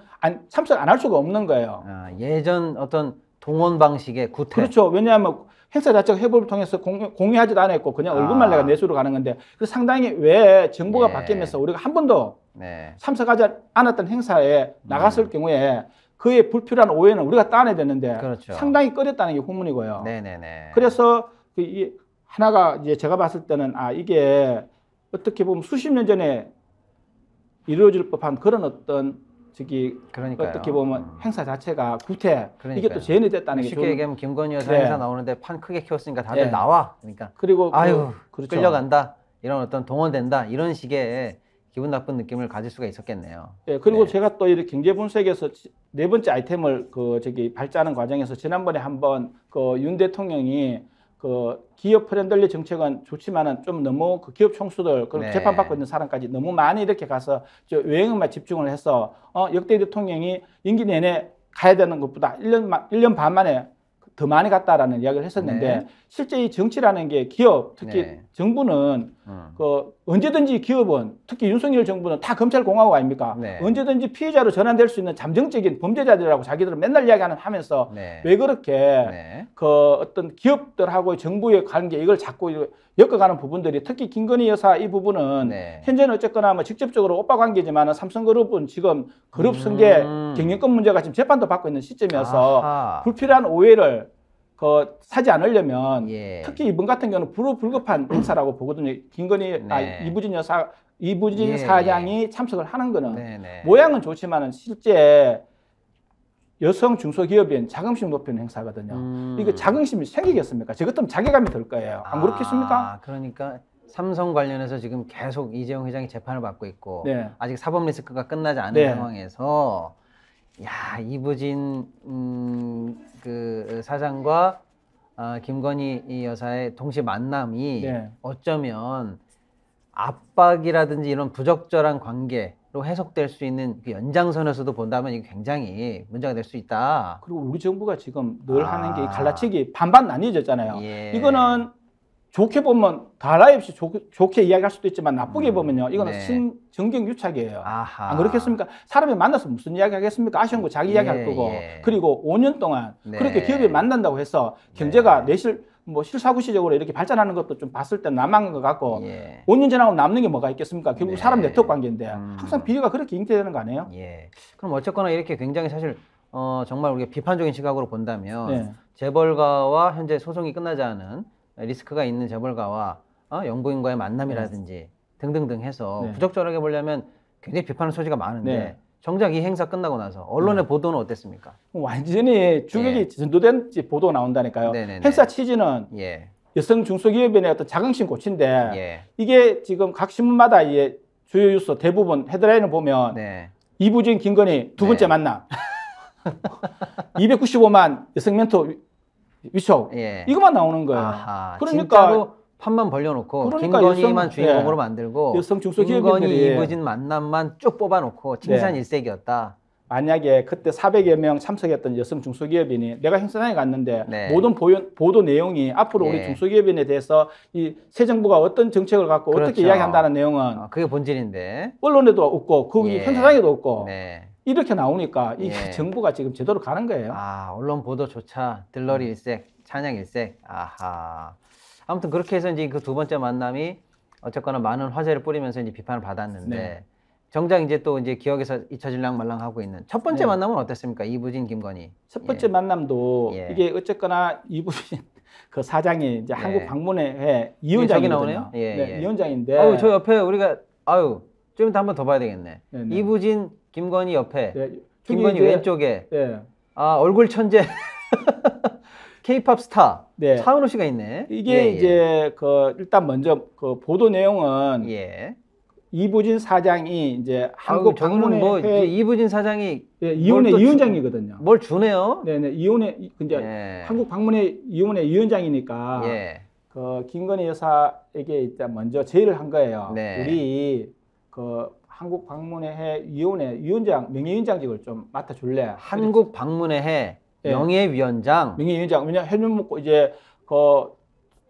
참석 안 할 수가 없는 거예요. 예전 어떤 동원 방식의 구태. 그렇죠. 왜냐하면 행사 자체가 회보를 통해서 공유하지도 않았고 그냥 얼굴만 내가 내수로 가는 건데 그래서 상당히 왜 정부가 네. 바뀌면서 우리가 한 번도 네. 참석하지 않았던 행사에 나갔을 경우에 그의 불필요한 오해는 우리가 따내야 되는데 그렇죠. 상당히 꺼렸다는 게 후문이고요. 네네네. 그래서 이 하나가 이제 제가 봤을 때는 이게 어떻게 보면 수십 년 전에 이루어질 법한 그런 어떤 그러니까요. 어떻게 보면 행사 자체가 구태 그러니까요. 이게 또 재현이 됐다는 게 쉽게 얘기하면 김건희 여사 네. 행사 나오는데 판 크게 키웠으니까 다들 네. 나와. 그러니까 그리고 아유 그렇죠. 끌려간다. 이런 어떤 동원된다. 이런 식의 기분 나쁜 느낌을 가질 수가 있었겠네요. 네, 그리고 네. 제가 또 이렇게 경제 분석에서 네 번째 아이템을 발제하는 과정에서 지난번에 한번 윤 대통령이 기업 프렌들리 정책은 좋지만은 좀 너무 기업 총수들 그리고 네. 재판받고 있는 사람까지 너무 많이 이렇게 가서 외형만 집중을 해서 역대 대통령이 임기 내내 가야 되는 것보다 1년 반 만에 더 많이 갔다라는 이야기를 했었는데 네. 실제 이 정치라는 게 기업 특히 네. 정부는 언제든지 기업은 특히 윤석열 정부는 다 검찰공화국 아닙니까? 네. 언제든지 피해자로 전환될 수 있는 잠정적인 범죄자들이라고 자기들은 맨날 이야기하면서 네. 왜 그렇게 네. 어떤 기업들하고의 정부의 관계 이걸 자꾸 엮어가는 부분들이 특히 김건희 여사 이 부분은 네. 현재는 어쨌거나 직접적으로 오빠 관계지만 삼성그룹은 지금 그룹 승계 경영권 문제가 지금 재판도 받고 있는 시점이어서 아하. 불필요한 오해를 사지 않으려면 예. 특히 이번 같은 경우는 불급한 행사라고 보거든요. 김건희 네. 이부진 예, 사장이 참석을 하는 거는 네네. 모양은 좋지만은 실제 여성 중소기업인 자긍심 높이는 행사거든요. 이거 자긍심이 생기겠습니까? 저 같으면 자괴감이 들 거예요. 안 그렇겠습니까? 그러니까 삼성 관련해서 지금 계속 이재용 회장이 재판을 받고 있고 네. 아직 사법 리스크가 끝나지 않은 네. 상황에서 이부진 그 사장과 김건희 이 여사의 동시 만남이 네. 어쩌면 압박이라든지 이런 부적절한 관계로 해석될 수 있는 그 연장선에서도 본다면 이게 굉장히 문제가 될 수 있다. 그리고 우리 정부가 지금 늘 하는 게 갈라치기 반반 나뉘어졌잖아요. 예. 이거는 좋게 보면 다라이 없이 좋게 이야기할 수도 있지만 나쁘게 보면요. 이거는 네. 정경유착이에요. 아하. 안 그렇겠습니까? 사람이 만나서 무슨 이야기 하겠습니까? 아쉬운 거 자기 이야기 할 거고. 예. 그리고 5년 동안 네. 그렇게 기업이 만난다고 해서 경제가 실사구시적으로 이렇게 발전하는 것도 좀 봤을 때 남한 것 같고 예. 5년 지나고 남는 게 뭐가 있겠습니까? 결국 네. 사람 네트워크 관계인데 항상 비리가 그렇게 잉태되는 거 아니에요? 예. 그럼 어쨌거나 이렇게 굉장히 사실 정말 우리가 비판적인 시각으로 본다면 네. 재벌가와 현재 소송이 끝나지 않은 리스크가 있는 재벌가와 영부인과의 만남이라든지 등등등 해서 네. 부적절하게 보려면 굉장히 비판의 소지가 많은데 네. 정작 이 행사 끝나고 나서 언론의 보도는 어땠습니까? 완전히 주객이 전도된 보도가 나온다니까요. 네네네. 행사 취지는 예. 여성 중소기업인의 어떤 자긍심 고치인데 예. 이게 지금 각 신문마다 주요 뉴스 대부분 헤드라인을 보면 네. 이부진 김건희 두 번째 네. 만남 295만 여성 멘토 위촉 예. 이것만 나오는 거예요. 아하. 그러니까 진짜로 판만 벌려놓고 그러니까 김건희만 주인공으로 예. 만들고 여성 김건희 중소기업인들이 이부진 만남만 쭉 뽑아놓고 칭산 네. 일색이었다. 만약에 그때 400여 명 참석했던 여성 중소기업인이 내가 행사장에 갔는데 네. 모든 보도 내용이 앞으로 예. 우리 중소기업인에 대해서 이 새 정부가 어떤 정책을 갖고 그렇죠. 어떻게 이야기한다는 내용은 그게 본질인데. 언론에도 없고 거기 예. 행사장에도 없고 네. 이렇게 나오니까 이 예. 정부가 지금 제대로 가는 거예요. 언론 보도조차 들러리 일색, 찬양 일색. 아하. 아무튼 그렇게 해서 이제 그 두 번째 만남이 어쨌거나 많은 화제를 뿌리면서 이제 비판을 받았는데 네. 정작 이제 또 이제 기억에서 잊혀질랑 말랑 하고 있는 첫 번째 네. 만남은 어땠습니까? 이부진, 김건희. 첫 번째 만남도 예. 이게 어쨌거나 이부진 그 사장이 이제 네. 한국 방문회 저기 위원장이거든요. 나오네요? 예, 네, 예. 위원장인데. 저 옆에 우리가 좀 이따 한번 더 봐야 되겠네. 네, 네. 이부진, 김건희 옆에. 네, 김건희 이제- 왼쪽에. 네. 얼굴 천재. K-팝 스타 네. 차은우 씨가 있네. 이게 이제 그 일단 먼저 그 보도 내용은 이부진 사장이 이제 한국 방문에 뭐 이부진 사장이 이혼회 위원장이거든요. 뭘 주네요? 네네 이혼회 이제 한국 방문회 이혼회 위원장이니까 그 김건희 여사에게 일단 먼저 제의를 한 거예요. 우리 그 한국 방문회 위원회 위원장 명예위원장직을 좀 맡아줄래? 한국 방문회 명예위원장. 명예위원장 왜냐 해면 먹고 이제 그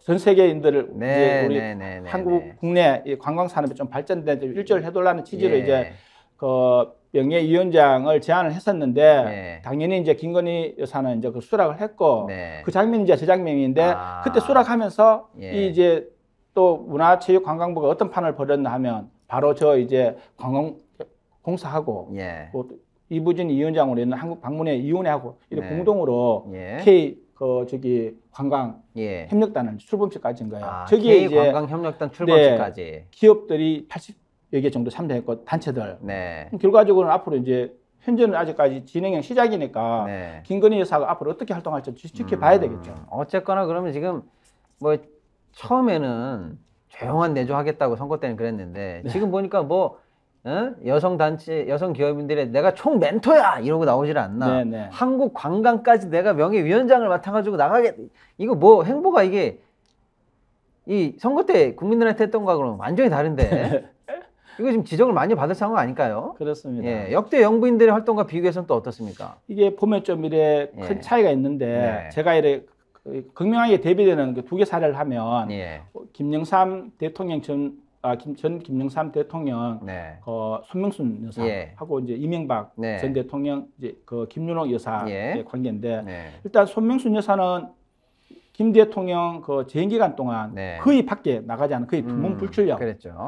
전 세계인들을 이제 우리 한국 국내 관광 산업이 좀 발전된 일조를 해달라는 취지로 이제 그 명예위원장을 제안을 했었는데 당연히 이제 김건희 여사는 이제 그 수락을 했고 그 장면이 이제 저 장면인데 그때 수락하면서 이 이제 또 문화체육관광부가 어떤 판을 벌였나 하면 바로 저 이제 관광공사하고 또 이부진 위원장으로 있는 한국 방문회 위원회하고 이렇게 공동으로 K 그 저기 관광 협력단을 출범식까지인 거예요. 저기 이제 관광 협력단 출범식까지 기업들이 80여 개 정도 참여했고 단체들. 결과적으로는 앞으로 이제 현재는 아직까지 진행형 시작이니까 김건희 여사가 앞으로 어떻게 활동할지 지켜봐야 되겠죠. 어쨌거나 그러면 지금 뭐 처음에는 조용한 내조하겠다고 선거 때는 그랬는데 지금 보니까 뭐 여성 단체, 여성 기업인들의 내가 총 멘토야 이러고 나오질 않나. 한국 관광까지 내가 명예위원장을 맡아가지고 나가겠. 이거 뭐 행보가 이게 이 선거 때 국민들한테 했던 거하고는 완전히 다른데. 이거 지금 지적을 많이 받을 상황 아닐까요? 그렇습니다. 역대 영부인들의 활동과 비교해서는 또 어떻습니까? 이게 보면 좀 이래 큰 차이가 있는데 제가 이래 극명하게 대비되는 그 두 개 사례를 하면 김영삼 대통령 전 김영삼 대통령, 손명순 여사하고 이제 이명박 전 대통령, 이제 그 김윤옥 여사의 관계인데 일단 손명순 여사는 김 대통령 그 재임 기간 동안 거의 밖에 나가지 않은 거의 두문불출력.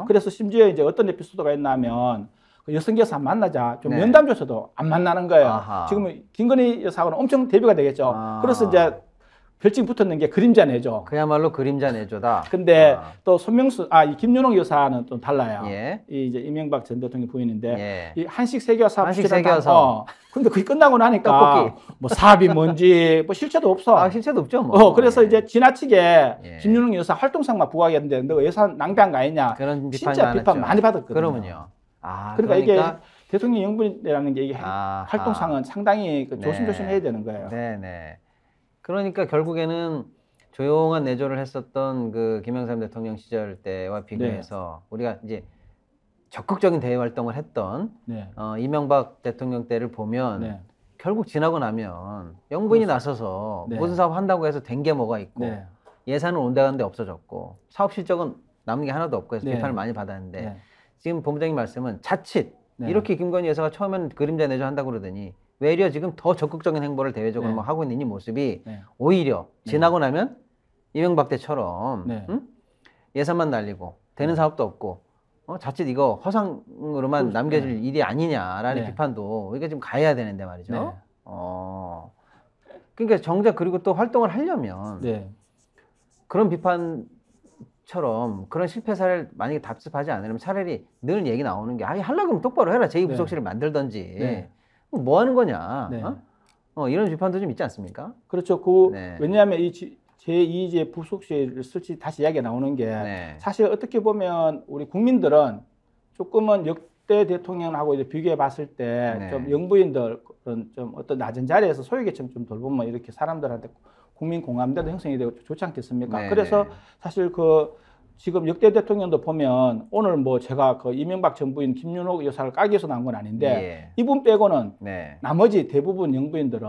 그래서 심지어 이제 어떤 에피소드가 있냐면 그 여성 여사 만나자 좀 면담조차도 안 만나는 거예요. 지금 김건희 여사하고는 엄청 대비가 되겠죠. 그래서 이제 별칭 붙었는 게 그림자 내조. 그야말로 그림자 내조다. 근데 또 손명수, 이 김윤옥 여사는 또 달라요. 이 이제 이명박 전 대통령 부인인데 이 한식 세계화사. 한식 세계화사. 근데 그게 끝나고 나니까 뭐 사업이 뭔지 뭐 실체도 없어. 실체도 없죠. 뭐. 그래서 이제 지나치게 김윤옥 여사 활동상만 부각했는데 너 예산 낭비한 거 아니냐. 그런 진짜 비판 많이 받았거든요. 그러면요. 그러니까 이게 대통령 영분이라는 게 이게 활동상은 상당히 조심조심 해야 되는 거예요. 그러니까 결국에는 조용한 내조를 했었던 그 김영삼 대통령 시절 때와 비교해서 우리가 이제 적극적인 대외 활동을 했던 이명박 대통령 때를 보면 결국 지나고 나면 영부인이 나서서 무슨 사업 한다고 해서 된 게 뭐가 있고 예산은 온데간데 없어졌고 사업 실적은 남은 게 하나도 없고 해서 비판을 많이 받았는데 지금 본부장님 말씀은 자칫 이렇게 김건희 여사가 처음에는 그림자 내조 한다고 그러더니 외려 지금 더 적극적인 행보를 대외적으로 막 하고 있는 이 모습이 오히려 지나고 나면 이명박 때처럼 예산만 날리고 되는 사업도 없고 자칫 이거 허상으로만 남겨질 일이 아니냐라는 비판도 우리가 지금 가해야 되는데 말이죠. 그러니까 정작 그리고 또 활동을 하려면 그런 비판처럼 그런 실패 사례를 만약에 답습하지 않으려면 차라리 늘 얘기 나오는 게 하려고 하면 똑바로 해라. 제2부속실을 만들던지. 뭐 하는 거냐? 이런 비판도 좀 있지 않습니까? 그렇죠. 왜냐하면 이 제2제 부속실을 설치 다시 이야기가 나오는 게 사실 어떻게 보면 우리 국민들은 조금은 역대 대통령하고 이제 비교해 봤을 때 좀 영부인들은 좀 어떤 낮은 자리에서 소외계층 좀 돌보면 이렇게 사람들한테 국민 공감대도 형성이 되고 좋지 않겠습니까? 그래서 사실 지금 역대 대통령도 보면 오늘 뭐 제가 그 이명박 전 부인 김윤옥 여사를 까기 위해서 나온 건 아닌데 이분 빼고는 나머지 대부분 영부인들은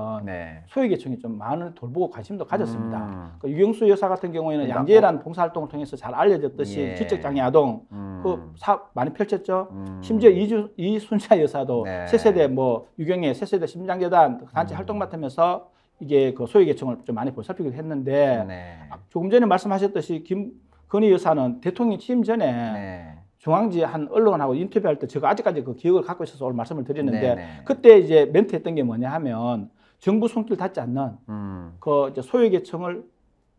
소외계층이 좀 많은 돌보고 관심도 가졌습니다. 유경수 여사 같은 경우에는 양재라는 봉사활동을 통해서 잘 알려졌듯이 지적장애 아동 그 사업 많이 펼쳤죠. 심지어 이순자 여사도 새세대 뭐 유경애 새세대 심장재단 단체 활동 맡으면서 이게 그 소외계층을 좀 많이 보살피기도 했는데 조금 전에 말씀하셨듯이 김건희 여사는 대통령 취임 전에 중앙지 한 언론하고 인터뷰할 때 제가 아직까지 그 기억을 갖고 있어서 오늘 말씀을 드리는데 그때 이제 멘트했던 게 뭐냐 하면 정부 손길 닿지 않는 그 이제 소외계층을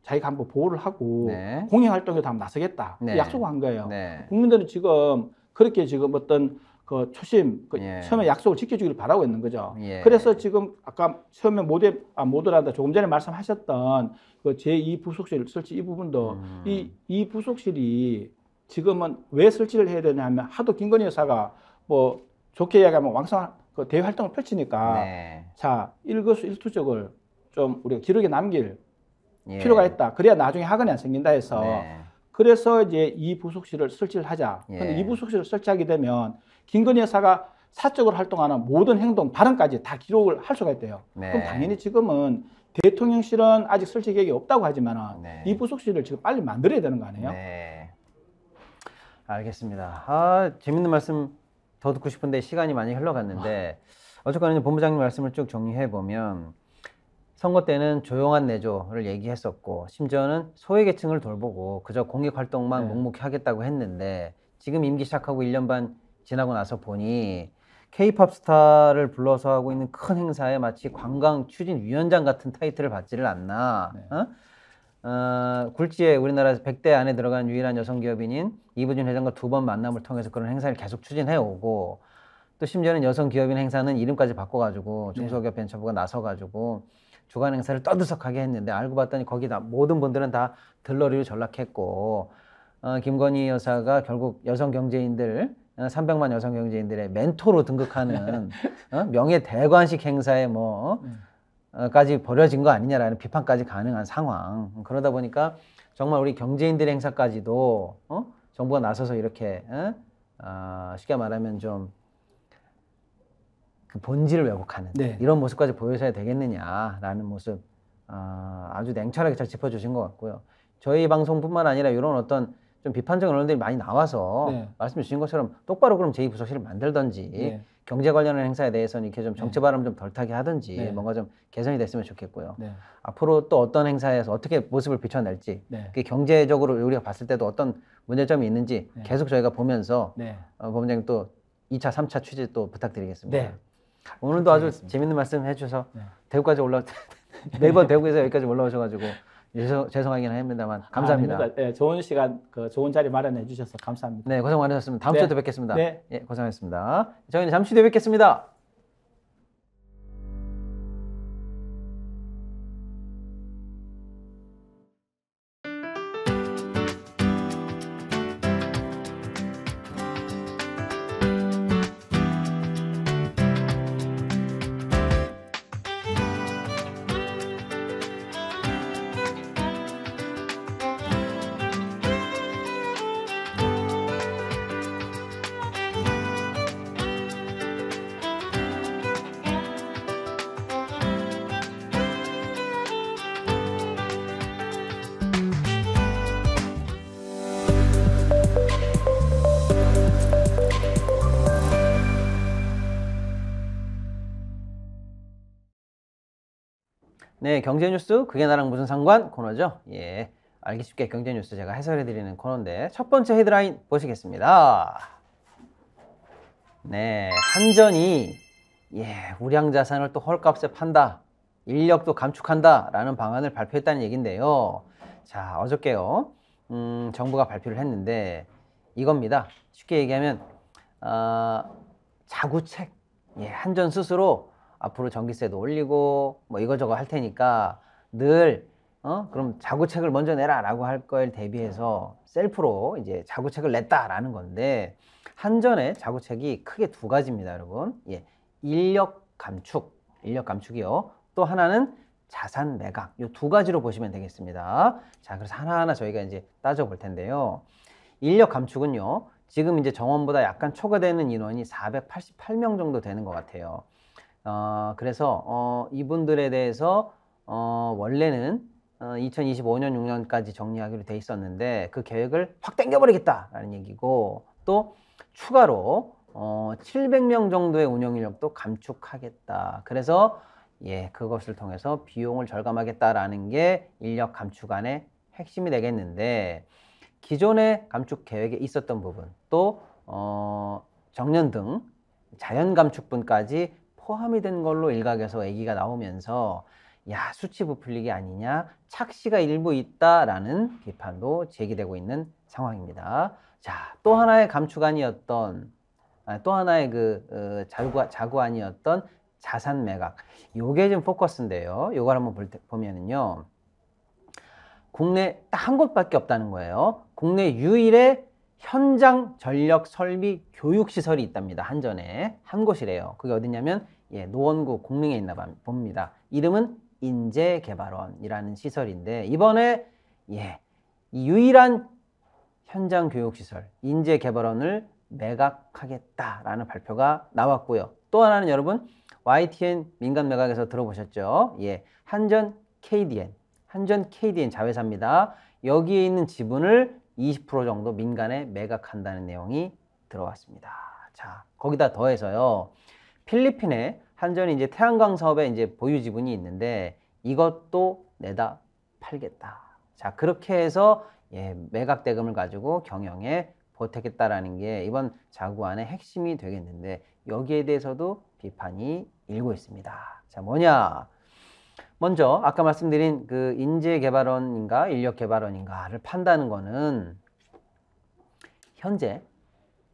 자기가 한번 보호를 하고 공익 활동에도 한번 나서겠다 약속을 한 거예요. 국민들은 지금 그렇게 지금 어떤 그 초심, 그 예. 처음에 약속을 지켜주기를 바라고 있는 거죠. 예. 그래서 지금 아까 처음에 모드란다 조금 전에 말씀하셨던 그 제2 부속실 설치 이 부분도 이 부속실이 지금은 왜 설치를 해야 되냐면 하도 김건희 여사가 뭐 좋게 이야기하면 왕성한 그 대외 활동을 펼치니까 네. 자 일거수일투족을 좀 우리가 기록에 남길 예. 필요가 있다. 그래야 나중에 학원이 안 생긴다 해서 네. 그래서 이제 이 부속실을 설치를 하자. 예. 근데 이 부속실을 설치하게 되면 김건희 여사가 사적으로 활동하는 모든 행동, 발언까지 다 기록을 할 수가 있대요. 네. 그럼 당연히 지금은 대통령실은 아직 설치 계획이 없다고 하지만 네. 이 부속실을 지금 빨리 만들어야 되는 거 아니에요? 네. 알겠습니다. 아, 재밌는 말씀 더 듣고 싶은데 시간이 많이 흘러갔는데 어쨌거나 본부장님 말씀을 쭉 정리해 보면 선거 때는 조용한 내조를 얘기했었고 심지어는 소외계층을 돌보고 그저 공익활동만 묵묵히 하겠다고 했는데 지금 임기 시작하고 1년 반 지나고 나서 보니 K-팝 스타를 불러서 하고 있는 큰 행사에 마치 관광 추진위원장 같은 타이틀을 받지를 않나. 굴지에 우리나라 100대 안에 들어간 유일한 여성 기업인인 이부진 회장과 2번 만남을 통해서 그런 행사를 계속 추진해 오고 또 심지어는 여성 기업인 행사는 이름까지 바꿔가지고 중소기업 벤처부가 나서가지고 주간 행사를 떠들썩하게 했는데 알고 봤더니 거기 다 모든 분들은 다 들러리로 전락했고 김건희 여사가 결국 여성 경제인들 300만 여성 경제인들의 멘토로 등극하는 명예 대관식 행사에 까지 벌어진 거 아니냐라는 비판까지 가능한 상황. 그러다 보니까 정말 우리 경제인들의 행사까지도 정부가 나서서 이렇게 쉽게 말하면 좀 그 본질을 왜곡하는 이런 모습까지 보여줘야 되겠느냐라는 모습 아주 냉철하게 잘 짚어주신 것 같고요. 저희 방송뿐만 아니라 이런 어떤 좀 비판적 언론들이 많이 나와서 말씀 주신 것처럼 똑바로 그럼 제2부속실을 만들든지 경제 관련한 행사에 대해서는 이렇게 좀 정치 발언 좀 덜 타게 하든지 뭔가 좀 개선이 됐으면 좋겠고요. 앞으로 또 어떤 행사에서 어떻게 모습을 비춰낼지 그게 경제적으로 우리가 봤을 때도 어떤 문제점이 있는지 계속 저희가 보면서 본부장님 또 2차, 3차 취재 또 부탁드리겠습니다. 오늘도 아주 재밌는 말씀 해주셔서 대구까지 매번 대구에서 여기까지 올라오셔가지고 죄송하긴 합니다만 감사합니다. 네, 좋은 시간, 좋은 자리 마련해 주셔서 감사합니다. 네, 고생 많으셨습니다. 다음 주에 또 뵙겠습니다. 네, 고생하셨습니다. 저희는 잠시 뒤에 뵙겠습니다. 네, 경제뉴스 그게 나랑 무슨 상관 코너죠. 예, 알기 쉽게 경제뉴스 제가 해설해드리는 코너인데 첫 번째 헤드라인 보시겠습니다. 네, 한전이 우량자산을 또 헐값에 판다, 인력도 감축한다 라는 방안을 발표했다는 얘기인데요. 자, 어저께요 정부가 발표를 했는데 이겁니다. 쉽게 얘기하면 자구책, 한전 스스로 앞으로 전기세도 올리고 뭐 이거저거 할 테니까 늘 그럼 자구책을 먼저 내라 라고 할 거에 대비해서 셀프로 이제 자구책을 냈다라는 건데 한전의 자구책이 크게 두 가지입니다, 여러분. 인력 감축이요. 또 하나는 자산 매각. 이 두 가지로 보시면 되겠습니다. 자, 그래서 하나하나 저희가 이제 따져볼 텐데요. 인력 감축은요. 지금 이제 정원보다 약간 초과되는 인원이 488명 정도 되는 것 같아요. 그래서 이분들에 대해서 원래는 2025년 6년까지 정리하기로 돼 있었는데 그 계획을 확 당겨버리겠다라는 얘기고 또 추가로 700명 정도의 운영 인력도 감축하겠다. 그래서 그것을 통해서 비용을 절감하겠다라는 게 인력 감축안의 핵심이 되겠는데 기존의 감축 계획에 있었던 부분 또 정년 등 자연 감축분까지 포함이 된 걸로 일각에서 얘기가 나오면서 수치 부풀리기 아니냐, 착시가 일부 있다라는 비판도 제기되고 있는 상황입니다. 자, 또 하나의 감축안이었던 또 하나의 자구안이었던 자산 매각. 요게 좀 포커스인데요. 요걸 한번 보면은요. 국내 딱 한 곳밖에 없다는 거예요. 국내 유일의 현장 전력 설비 교육 시설이 있답니다. 한전에 한 곳이래요. 그게 어디냐면 노원구 공릉에 있나 봅니다. 이름은 인재개발원이라는 시설인데 이번에 이 유일한 현장 교육 시설 인재개발원을 매각하겠다라는 발표가 나왔고요. 또 하나는 여러분 YTN 민간 매각에서 들어보셨죠? 한전 KDN 자회사입니다. 여기에 있는 지분을 20% 정도 민간에 매각한다는 내용이 들어왔습니다. 자, 거기다 더해서요. 필리핀에 한전이 이제 태양광 사업에 이제 보유 지분이 있는데 이것도 내다 팔겠다. 자, 그렇게 해서 매각 대금을 가지고 경영에 보태겠다라는 게 이번 자구안의 핵심이 되겠는데 여기에 대해서도 비판이 일고 있습니다. 자, 뭐냐? 먼저 아까 말씀드린 그 인재개발원인가 인력개발원인가를 판다는 거는 현재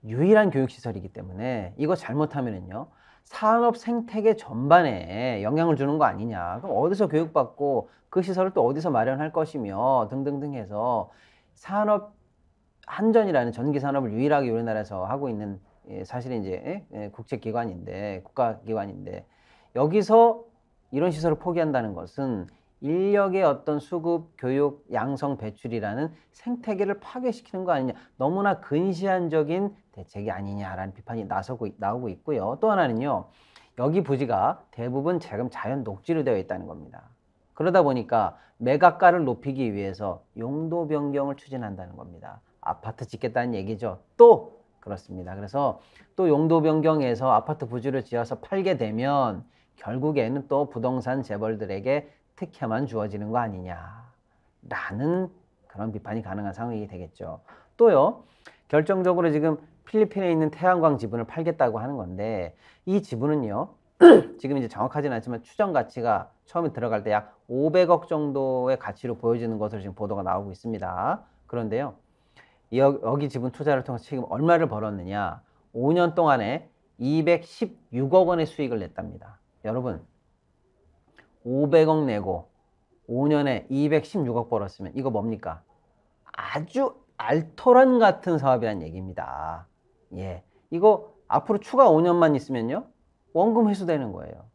유일한 교육시설이기 때문에 이거 잘못하면은요 산업 생태계 전반에 영향을 주는 거 아니냐. 그럼 어디서 교육받고 그 시설을 또 어디서 마련할 것이며 등등등 해서 한전이라는 전기산업을 유일하게 우리나라에서 하고 있는 사실은 이제 국제기관인데 국가기관인데 여기서 이런 시설을 포기한다는 것은 인력의 어떤 수급, 교육, 양성, 배출이라는 생태계를 파괴시키는 거 아니냐. 너무나 근시안적인 대책이 아니냐라는 비판이 나오고 있고요. 또 하나는요. 여기 부지가 대부분 지금 자연 녹지로 되어 있다는 겁니다. 그러다 보니까 매각가를 높이기 위해서 용도 변경을 추진한다는 겁니다. 아파트 짓겠다는 얘기죠. 또 그렇습니다. 그래서 또 용도 변경해서 아파트 부지를 지어서 팔게 되면 결국에는 또 부동산 재벌들에게 특혜만 주어지는 거 아니냐라는 그런 비판이 가능한 상황이 되겠죠. 또요, 결정적으로 지금 필리핀에 있는 태양광 지분을 팔겠다고 하는 건데 이 지분은요, 지금 이제 정확하지는 않지만 추정 가치가 처음에 들어갈 때 약 500억 정도의 가치로 보여지는 것으로 지금 보도가 나오고 있습니다. 그런데요, 여기 지분 투자를 통해서 지금 얼마를 벌었느냐? 5년 동안에 216억 원의 수익을 냈답니다. 여러분 500억 내고 5년에 216억 벌었으면 이거 뭡니까? 아주 알토란 같은 사업이란 얘기입니다. 이거 앞으로 추가 5년만 있으면요 원금 회수되는 거예요.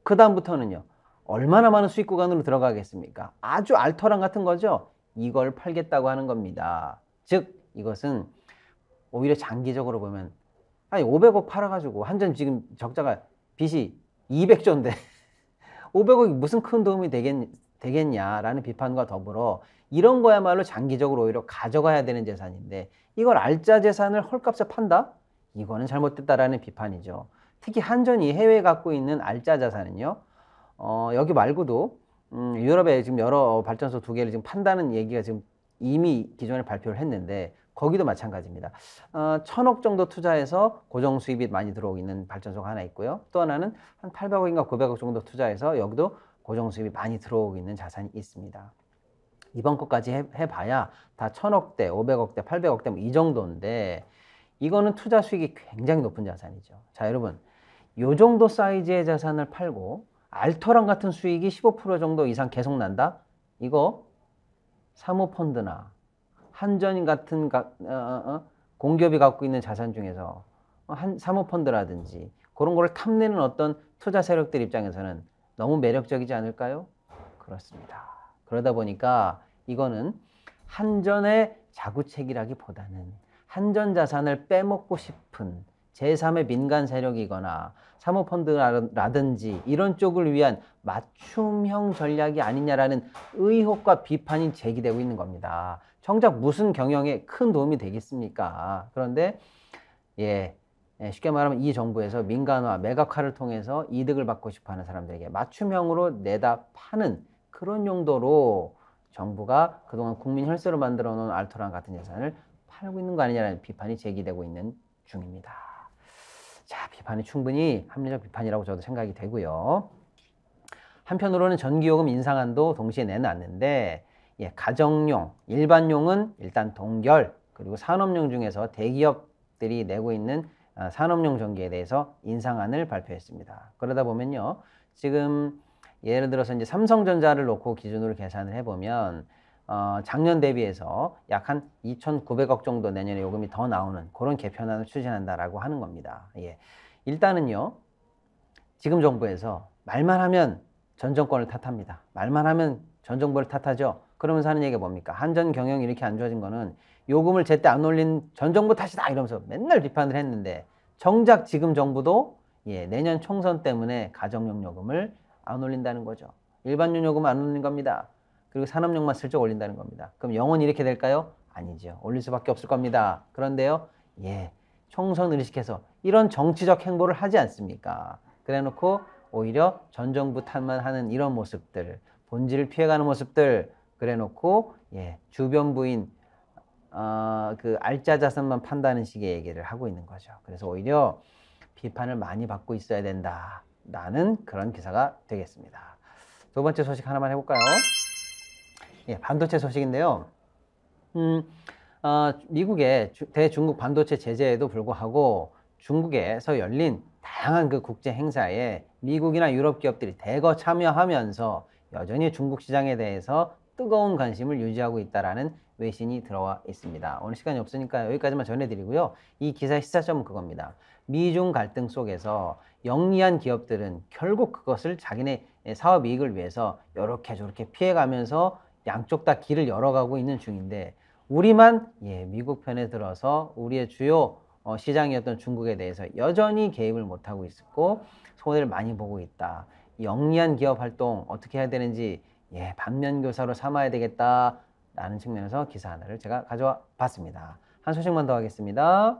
그 다음부터는요 얼마나 많은 수익 구간으로 들어가겠습니까? 아주 알토란 같은 거죠. 이걸 팔겠다고 하는 겁니다. 즉 이것은 오히려 장기적으로 보면 500억 팔아가지고 한전 지금 적자가 빚이 200조인데 500억이 무슨 큰 도움이 되겠냐라는 비판과 더불어 이런 거야말로 장기적으로 오히려 가져가야 되는 재산인데 이걸 알짜 재산을 헐값에 판다? 이거는 잘못됐다라는 비판이죠. 특히 한전이 해외에 갖고 있는 알짜 자산은요. 여기 말고도 유럽에 지금 여러 발전소 2개를 지금 판다는 얘기가 지금 이미 기존에 발표를 했는데 거기도 마찬가지입니다. 1000억 정도 투자해서 고정 수입이 많이 들어오고 있는 발전소가 하나 있고요. 또 하나는 한 800억인가 900억 정도 투자해서 여기도 고정 수입이 많이 들어오고 있는 자산이 있습니다. 이번 것까지 해봐야 다 1000억대, 500억대, 800억대 뭐 이 정도인데 이거는 투자 수익이 굉장히 높은 자산이죠. 자, 여러분 요 정도 사이즈의 자산을 팔고 알토란 같은 수익이 15% 정도 이상 계속 난다? 이거 사모펀드나 한전 같은 공기업이 갖고 있는 자산 중에서 사모펀드라든지 그런 거를 탐내는 어떤 투자 세력들 입장에서는 너무 매력적이지 않을까요? 그렇습니다. 그러다 보니까 이거는 한전의 자구책이라기보다는 한전 자산을 빼먹고 싶은 제3의 민간 세력이거나 사모펀드라든지 이런 쪽을 위한 맞춤형 전략이 아니냐라는 의혹과 비판이 제기되고 있는 겁니다. 정작 무슨 경영에 큰 도움이 되겠습니까? 그런데 쉽게 말하면 이 정부에서 민간화, 매각화를 통해서 이득을 받고 싶어하는 사람들에게 맞춤형으로 내다 파는 그런 용도로 정부가 그동안 국민 혈세로 만들어 놓은 알토란 같은 재산을 팔고 있는 거 아니냐라는 비판이 제기되고 있는 중입니다. 자, 비판이 충분히 합리적 비판이라고 저도 생각이 되고요. 한편으로는 전기요금 인상안도 동시에 내놨는데 가정용, 일반용은 일단 동결, 그리고 산업용 중에서 대기업들이 내고 있는 산업용 전기에 대해서 인상안을 발표했습니다. 그러다 보면요, 지금 예를 들어서 이제 삼성전자를 놓고 기준으로 계산을 해보면 작년 대비해서 약 한 2,900억 정도 내년에 요금이 더 나오는 그런 개편안을 추진한다라고 하는 겁니다. 예. 일단은요, 지금 정부에서 말만 하면 전 정권을 탓합니다. 말만 하면 전 정부를 탓하죠. 그러면서 하는 얘기가 뭡니까? 한전 경영이 이렇게 안 좋아진 거는 요금을 제때 안 올린 전 정부 탓이다 이러면서 맨날 비판을 했는데, 정작 지금 정부도 내년 총선 때문에 가정용 요금을 안 올린다는 거죠. 일반용 요금은 안 올린 겁니다. 그리고 산업용만 슬쩍 올린다는 겁니다. 그럼 영원히 이렇게 될까요? 아니죠. 올릴 수밖에 없을 겁니다. 그런데요, 총선을 의식해서 이런 정치적 행보를 하지 않습니까? 그래놓고 오히려 전 정부 탓만 하는 이런 모습들, 본질을 피해가는 모습들, 그래놓고 주변 부인 그 알짜 자산만 판다는 식의 얘기를 하고 있는 거죠. 그래서 오히려 비판을 많이 받고 있어야 된다라는 그런 기사가 되겠습니다. 두 번째 소식 하나만 해볼까요? 반도체 소식인데요. 미국의 대중국 반도체 제재에도 불구하고 중국에서 열린 다양한 그 국제 행사에 미국이나 유럽 기업들이 대거 참여하면서 여전히 중국 시장에 대해서 뜨거운 관심을 유지하고 있다라는 외신이 들어와 있습니다. 오늘 시간이 없으니까 여기까지만 전해드리고요. 이 기사의 시사점은 그겁니다. 미중 갈등 속에서 영리한 기업들은 결국 그것을 자기네 사업 이익을 위해서 이렇게 저렇게 피해가면서 양쪽 다 길을 열어가고 있는 중인데, 우리만 미국 편에 들어서 우리의 주요 시장이었던 중국에 대해서 여전히 개입을 못하고 있고 손해를 많이 보고 있다. 영리한 기업 활동 어떻게 해야 되는지 반면교사로 삼아야 되겠다라는 측면에서 기사 하나를 제가 가져와 봤습니다. 한 소식만 더 하겠습니다.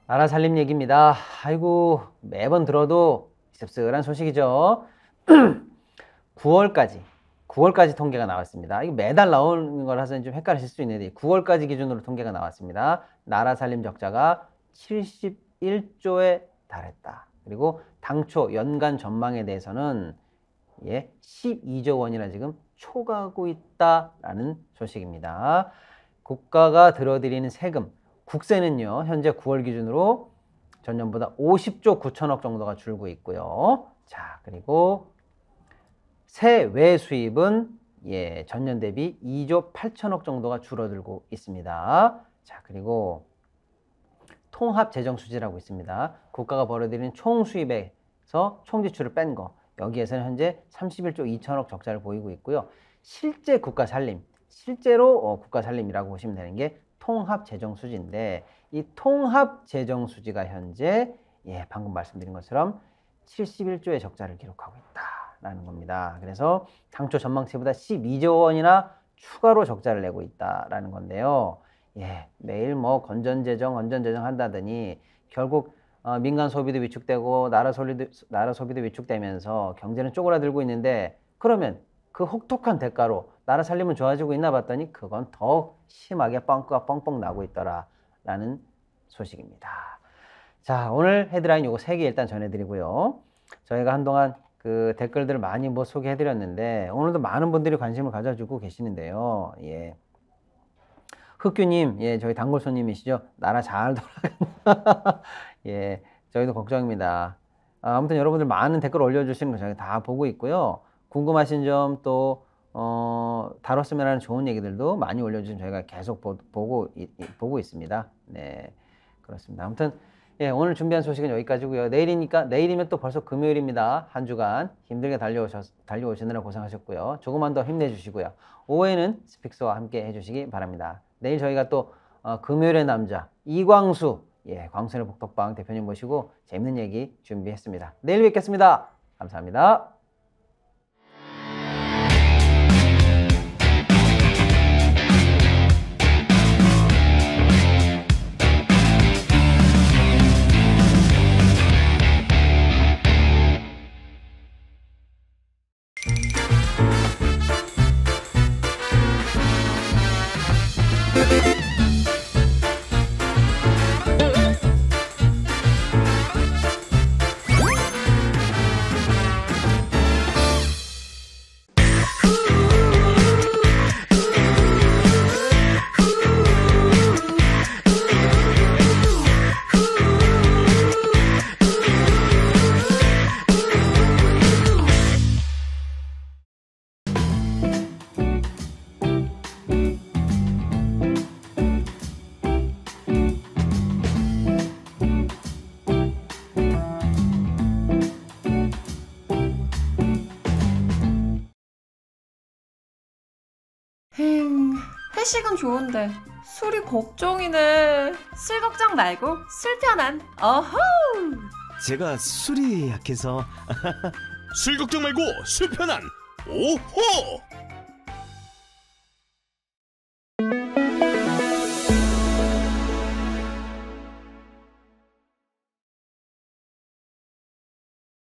나라 살림 얘기입니다. 아이고, 매번 들어도 씁쓸한 소식이죠. 9월까지 통계가 나왔습니다. 이거 매달 나오는 거라서 좀 헷갈리실 수 있는데 9월까지 기준으로 통계가 나왔습니다. 나라 살림 적자가 71조에 달했다. 그리고 당초 연간 전망에 대해서는 12조 원이나 지금 초과하고 있다라는 소식입니다. 국가가 들어들이는 세금, 국세는요, 현재 9월 기준으로 전년보다 50조 9천억 정도가 줄고 있고요. 자, 그리고 세외 수입은 전년 대비 2조 8천억 정도가 줄어들고 있습니다. 자, 그리고 통합 재정 수지라고 있습니다. 국가가 벌어들이는 총 수입에서 총 지출을 뺀 거, 여기에서는 현재 31조 2천억 적자를 보이고 있고요. 실제 국가 살림, 실제로 국가 살림이라고 보시면 되는 게 통합 재정 수지인데, 이 통합 재정 수지가 현재 방금 말씀드린 것처럼 71조의 적자를 기록하고 있다라는 겁니다. 그래서 당초 전망치보다 12조 원이나 추가로 적자를 내고 있다라는 건데요. 매일 뭐 건전재정 한다더니 결국 민간 소비도 위축되고 나라 소비도 위축되면서 경제는 쪼그라들고 있는데, 그러면 그 혹독한 대가로 나라 살림은 좋아지고 있나 봤더니 그건 더 심하게 빵꾸가 뻥뻥 나고 있더라라는 소식입니다. 자, 오늘 헤드라인 요거 3개 일단 전해드리고요. 저희가 한동안 그 댓글들을 많이 소개해드렸는데 오늘도 많은 분들이 관심을 가져주고 계시는데요. 흑규님, 저희 단골 손님이시죠? 나라 잘 돌아간다. 저희도 걱정입니다. 아무튼 여러분들 많은 댓글 올려주시는 거 저희가 다 보고 있고요. 궁금하신 점 또 다뤘으면 하는 좋은 얘기들도 많이 올려주시면 저희가 계속 보고 있습니다. 네, 그렇습니다. 아무튼 오늘 준비한 소식은 여기까지고요. 내일이면 또 벌써 금요일입니다. 한 주간 힘들게 달려오시느라 고생하셨고요. 조금만 더 힘내주시고요. 오후에는 스픽스와 함께 해주시기 바랍니다. 내일 저희가 또 금요일의 남자 이광수, 광순의 복덕방 대표님 모시고 재밌는 얘기 준비했습니다. 내일 뵙겠습니다. 감사합니다. 날씨가 좋은데 술이 걱정이네. 술 걱정 말고 술 편한. 어허. 제가 술이 약해서 술 걱정 말고 술 편한 오호.